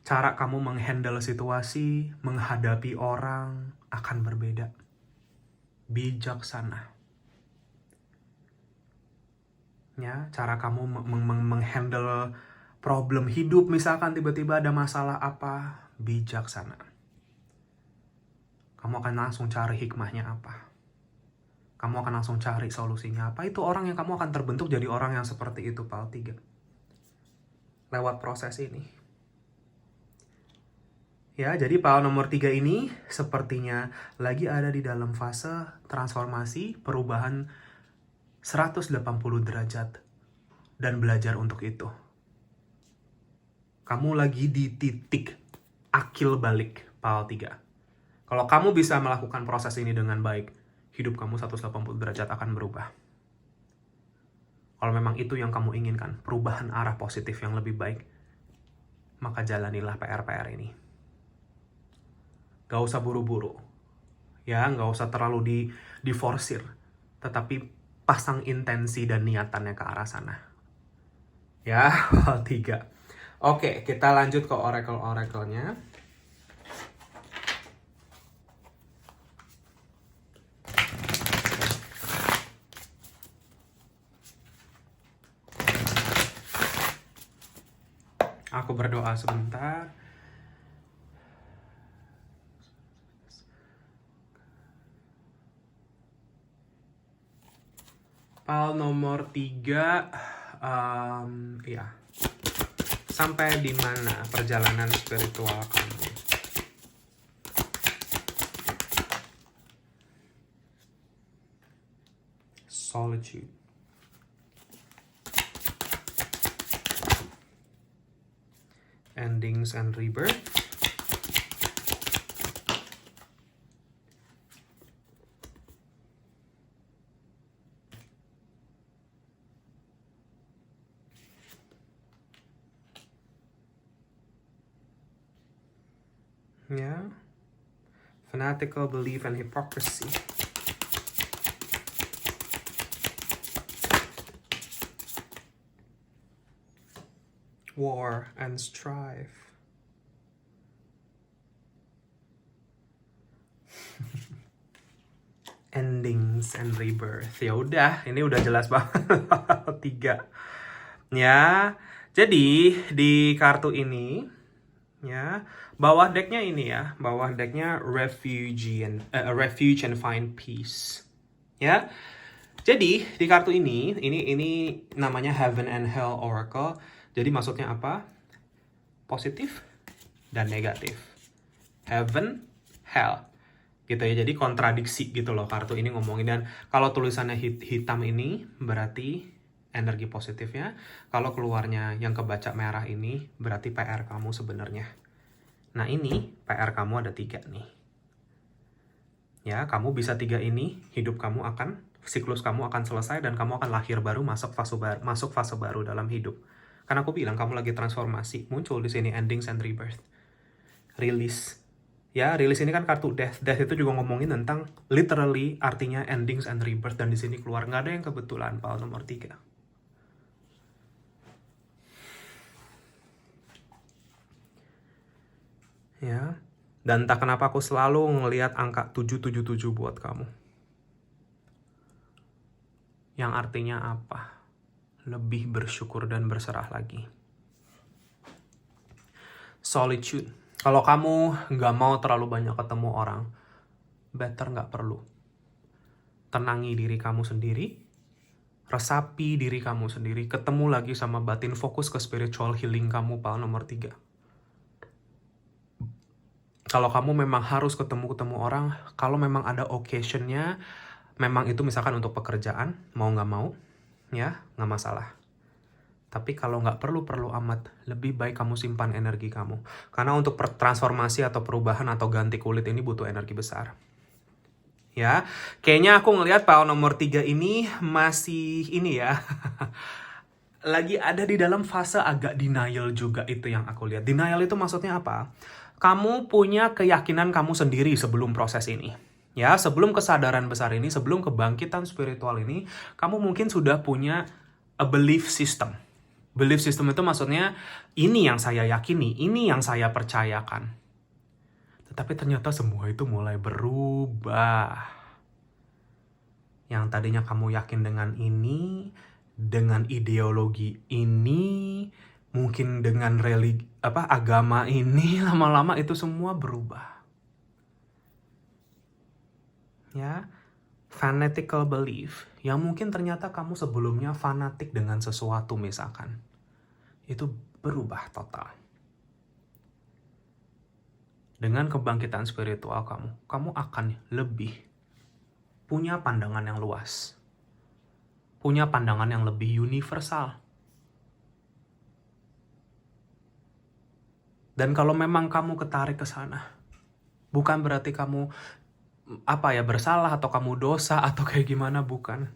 Cara kamu menghandle situasi, menghadapi orang akan berbeda. Bijaksana. Ya, cara kamu menghandle problem hidup, misalkan tiba-tiba ada masalah apa, bijaksana. Kamu akan langsung cari hikmahnya apa. Kamu akan langsung cari solusinya apa. Itu orang yang kamu akan terbentuk jadi orang yang seperti itu, Paul 3. Lewat proses ini. Ya, jadi Paul nomor 3 ini sepertinya lagi ada di dalam fase transformasi, perubahan 180 derajat, dan belajar untuk itu. Kamu lagi di titik akil balik, Paul 3. Kalau kamu bisa melakukan proses ini dengan baik, hidup kamu 180 derajat akan berubah. Kalau memang itu yang kamu inginkan, perubahan arah positif yang lebih baik, maka jalanilah PR-PR ini. Gak usah buru-buru. Ya, gak usah terlalu diforsir. Tetapi pasang intensi dan niatannya ke arah sana. Ya, 3. Oke, kita lanjut ke oracle-oracle-nya. Aku berdoa sebentar. Paul nomor 3, iya. Sampai di mana perjalanan spiritual kamu? Solitude. Endings and rebirth. Ya, fanatical belief and hypocrisy. War and strife. Endings and rebirth. Ya udah, ini udah jelas banget. 3. Ya, jadi di kartu ini ya, bawah decknya ini ya, bawah decknya refuge and find peace. Ya. Jadi di kartu ini namanya Heaven and Hell Oracle. Jadi maksudnya apa? Positif dan negatif. Heaven, Hell. Gitu ya. Jadi kontradiksi gitu loh kartu ini ngomongin. Dan kalau tulisannya hitam ini berarti energi positifnya. Kalau keluarnya yang kebaca merah ini berarti PR kamu sebenarnya. Nah ini PR kamu ada 3 nih. Ya, kamu bisa 3 ini, siklus kamu akan selesai dan kamu akan lahir baru, masuk fase baru dalam hidup. Karena aku bilang kamu lagi transformasi, muncul di sini endings and rebirth. Release. Ya, release ini kan kartu death. Death itu juga ngomongin tentang literally artinya endings and rebirth, dan di sini keluar nggak ada yang kebetulan, pal nomor 3. Ya. Dan entah kenapa aku selalu ngelihat angka 777 buat kamu. Yang artinya apa? Lebih bersyukur dan berserah lagi. Solitude. Kalau kamu nggak mau terlalu banyak ketemu orang, better nggak perlu. Tenangi diri kamu sendiri, resapi diri kamu sendiri, ketemu lagi sama batin, fokus ke spiritual healing kamu, pal nomor 3. Kalau kamu memang harus ketemu orang, kalau memang ada occasion-nya, memang itu misalkan untuk pekerjaan, mau nggak mau, ya nggak masalah. Tapi kalau nggak perlu amat, lebih baik kamu simpan energi kamu. Karena untuk transformasi atau perubahan atau ganti kulit ini butuh energi besar. Ya, kayaknya aku ngelihat PO nomor 3 ini masih ini ya. Lagi ada di dalam fase agak denial juga, itu yang aku lihat. Denial itu maksudnya apa? Kamu punya keyakinan kamu sendiri sebelum proses ini. Ya, sebelum kesadaran besar ini, sebelum kebangkitan spiritual ini, kamu mungkin sudah punya a belief system. Belief system itu maksudnya, ini yang saya yakini, ini yang saya percayakan. Tetapi ternyata semua itu mulai berubah. Yang tadinya kamu yakin dengan ini, dengan ideologi ini, mungkin dengan agama ini, lama-lama itu semua berubah. Ya, fanatical belief yang mungkin ternyata kamu sebelumnya fanatik dengan sesuatu misalkan, itu berubah total. Dengan kebangkitan spiritual kamu akan lebih punya pandangan yang luas, punya pandangan yang lebih universal. Dan kalau memang kamu ketarik ke sana, bukan berarti kamu bersalah atau kamu dosa atau kayak gimana, bukan.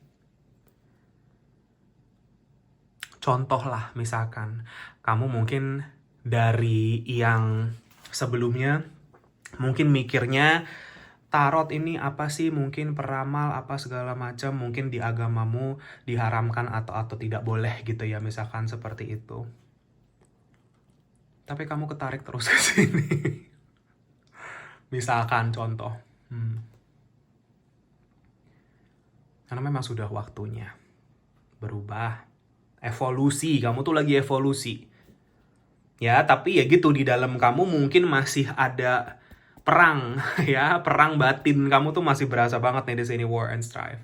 Contoh lah, misalkan kamu mungkin dari yang sebelumnya mungkin mikirnya tarot ini apa sih, mungkin peramal apa segala macam, mungkin di agamamu diharamkan atau tidak boleh gitu ya, misalkan seperti itu. Tapi kamu ketarik terus ke sini. Misalkan contoh. Karena memang sudah waktunya berubah. Evolusi, kamu tuh lagi evolusi. Ya, tapi ya gitu, di dalam kamu mungkin masih ada perang, ya, perang batin. Kamu tuh masih berasa banget nih di sini, war and strife.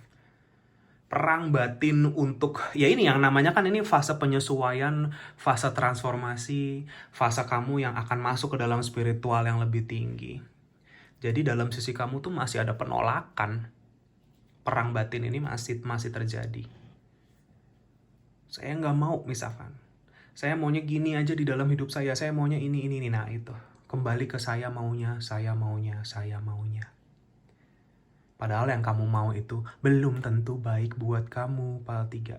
Perang batin untuk, ya ini yang namanya kan ini fase penyesuaian, fase transformasi, fase kamu yang akan masuk ke dalam spiritual yang lebih tinggi. Jadi dalam sisi kamu tuh masih ada penolakan. Perang batin ini masih terjadi. Saya nggak mau misalkan. Saya maunya gini aja di dalam hidup saya maunya ini. Nah itu, kembali ke saya maunya. Padahal yang kamu mau itu belum tentu baik buat kamu, Pal 3.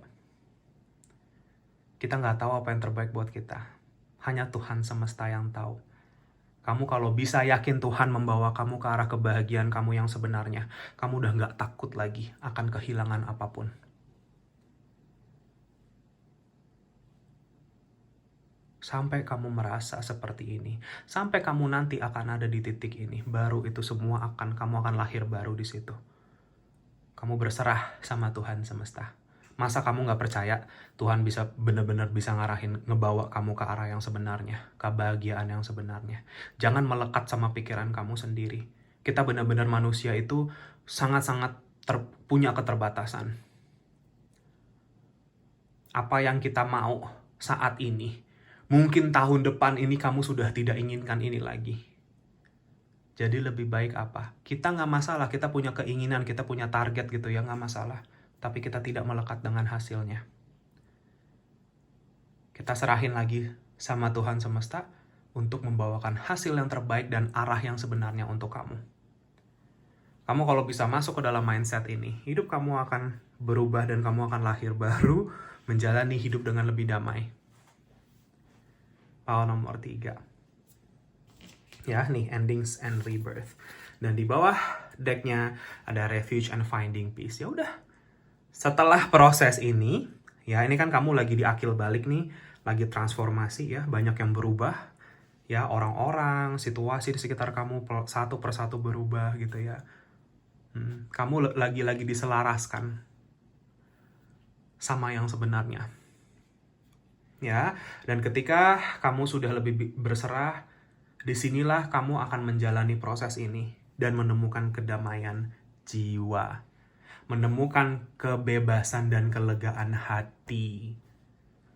Kita nggak tahu apa yang terbaik buat kita. Hanya Tuhan semesta yang tahu. Kamu kalau bisa yakin Tuhan membawa kamu ke arah kebahagiaan kamu yang sebenarnya, kamu udah nggak takut lagi akan kehilangan apapun. Sampai kamu merasa seperti ini, sampai kamu nanti akan ada di titik ini, baru itu semua kamu akan lahir baru di situ. Kamu berserah sama Tuhan semesta. Masa kamu nggak percaya Tuhan bisa benar-benar bisa ngarahin, ngebawa kamu ke arah yang sebenarnya, kebahagiaan yang sebenarnya. Jangan melekat sama pikiran kamu sendiri. Kita benar-benar manusia itu sangat-sangat punya keterbatasan. Apa yang kita mau saat ini, mungkin tahun depan ini kamu sudah tidak inginkan ini lagi. Jadi lebih baik apa? Kita nggak masalah, kita punya keinginan, kita punya target gitu ya, nggak masalah. Tapi kita tidak melekat dengan hasilnya. Kita serahin lagi sama Tuhan semesta untuk membawakan hasil yang terbaik dan arah yang sebenarnya untuk kamu. Kamu kalau bisa masuk ke dalam mindset ini, hidup kamu akan berubah dan kamu akan lahir baru, menjalani hidup dengan lebih damai. Power nomor 3. Ya, nih, endings and rebirth. Dan di bawah decknya ada refuge and finding peace. Ya udah. Setelah proses ini, ya ini kan kamu lagi di akil balik nih, lagi transformasi ya, banyak yang berubah. Ya, orang-orang, situasi di sekitar kamu satu persatu berubah gitu ya. Kamu lagi-lagi diselaraskan sama yang sebenarnya. Ya, dan ketika kamu sudah lebih berserah, disinilah kamu akan menjalani proses ini dan menemukan kedamaian jiwa. Menemukan kebebasan dan kelegaan hati.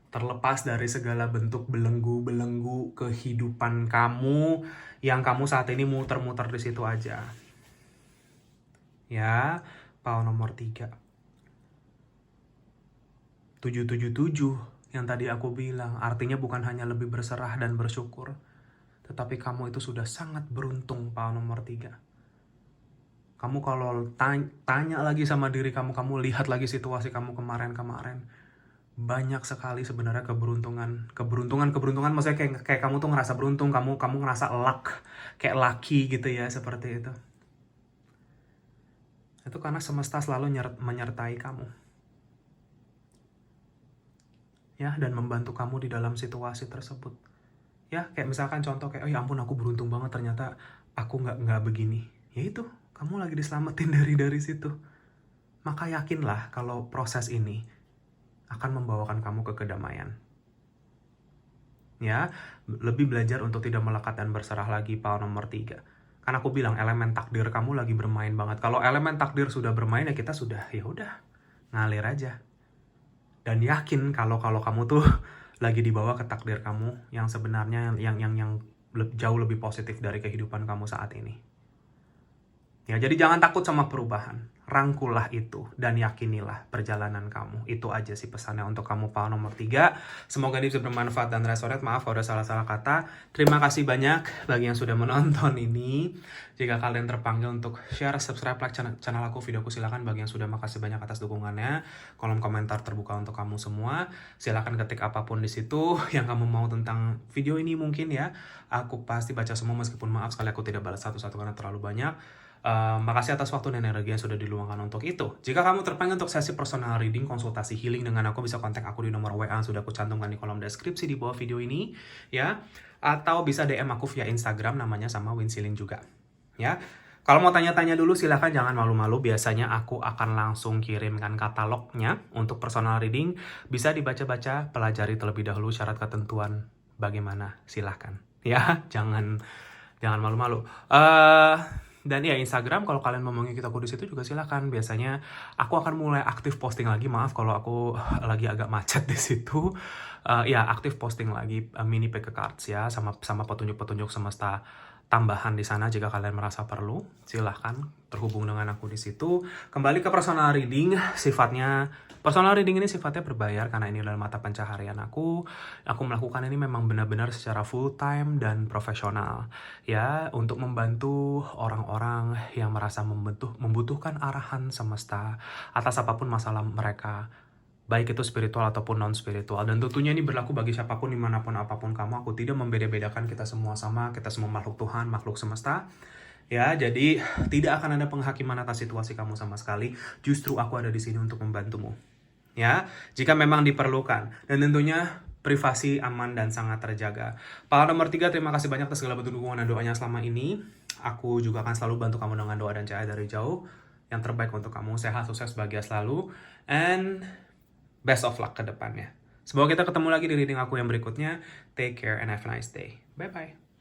Terlepas dari segala bentuk belenggu-belenggu kehidupan kamu yang kamu saat ini muter-muter di situ aja. Ya, power nomor 3. 777 yang tadi aku bilang, artinya bukan hanya lebih berserah dan bersyukur, tetapi kamu itu sudah sangat beruntung, power nomor 3. Kamu kalau tanya lagi sama diri kamu, kamu lihat lagi situasi kamu kemarin-kemarin, banyak sekali sebenarnya keberuntungan maksudnya kayak kamu tuh ngerasa beruntung, kamu ngerasa luck, kayak lucky gitu ya, seperti itu. Itu karena semesta selalu menyertai kamu. Ya, dan membantu kamu di dalam situasi tersebut. Ya, kayak misalkan contoh kayak, oh ya ampun aku beruntung banget ternyata aku nggak begini. Ya itu, kamu lagi diselamatin dari situ. Maka yakinlah kalau proses ini akan membawakan kamu ke kedamaian. Ya, lebih belajar untuk tidak melekat dan berserah lagi, power nomor 3. Kan aku bilang elemen takdir kamu lagi bermain banget. Kalau elemen takdir sudah bermain ya kita sudah ya udah ngalir aja. Dan yakin kalau kamu tuh lagi dibawa ke takdir kamu yang sebenarnya yang jauh lebih positif dari kehidupan kamu saat ini. Ya, jadi jangan takut sama perubahan. Rangkullah itu dan yakinilah perjalanan kamu. Itu aja sih pesannya untuk kamu, power nomor 3. Semoga ini bisa bermanfaat dan resonate. Maaf kalau ada salah-salah kata. Terima kasih banyak bagi yang sudah menonton ini. Jika kalian terpanggil untuk share, subscribe, like channel aku, videoku, silakan. Bagi yang sudah, makasih banyak atas dukungannya. Kolom komentar terbuka untuk kamu semua. Silakan ketik apapun di situ yang kamu mau tentang video ini mungkin ya. Aku pasti baca semua meskipun maaf sekali aku tidak balas satu-satu karena terlalu banyak. Makasih atas waktu dan energi yang sudah diluangkan untuk itu. Jika kamu terpanggil untuk sesi personal reading, konsultasi healing dengan aku, bisa kontak aku di nomor WA yang sudah aku cantumkan di kolom deskripsi di bawah video ini, ya. Atau bisa DM aku via Instagram, namanya sama Winsiling juga, ya. Kalau mau tanya-tanya dulu silahkan, jangan malu-malu. Biasanya aku akan langsung kirimkan katalognya untuk personal reading. Bisa dibaca-baca, pelajari terlebih dahulu syarat ketentuan bagaimana, silahkan, ya. Jangan malu-malu. Dan ya Instagram, kalau kalian mau mengikuti aku di situ juga silakan. Biasanya aku akan mulai aktif posting lagi. Maaf kalau aku lagi agak macet di situ. Ya aktif posting lagi mini pick cards ya, sama petunjuk-petunjuk semesta tambahan di sana jika kalian merasa perlu. Silahkan terhubung dengan aku di situ. Kembali ke personal reading, personal reading ini sifatnya berbayar karena ini adalah mata pencaharian aku. Aku melakukan ini memang benar-benar secara full time dan profesional. Ya, untuk membantu orang-orang yang merasa membutuhkan arahan semesta atas apapun masalah mereka, baik itu spiritual ataupun non-spiritual. Dan tentunya ini berlaku bagi siapapun, dimanapun, apapun kamu. Aku tidak membeda-bedakan, kita semua sama, kita semua makhluk Tuhan, makhluk semesta. Ya, jadi tidak akan ada penghakiman atas situasi kamu sama sekali. Justru aku ada di sini untuk membantumu. Ya, jika memang diperlukan. Dan tentunya privasi aman dan sangat terjaga. Pahala nomor 3, terima kasih banyak atas segala bentuk dukungan dan doanya selama ini. Aku juga akan selalu bantu kamu dengan doa dan cahaya dari jauh. Yang terbaik untuk kamu, sehat, sukses, bahagia selalu. And best of luck ke depannya. Semoga kita ketemu lagi di reading aku yang berikutnya. Take care and have a nice day. Bye-bye.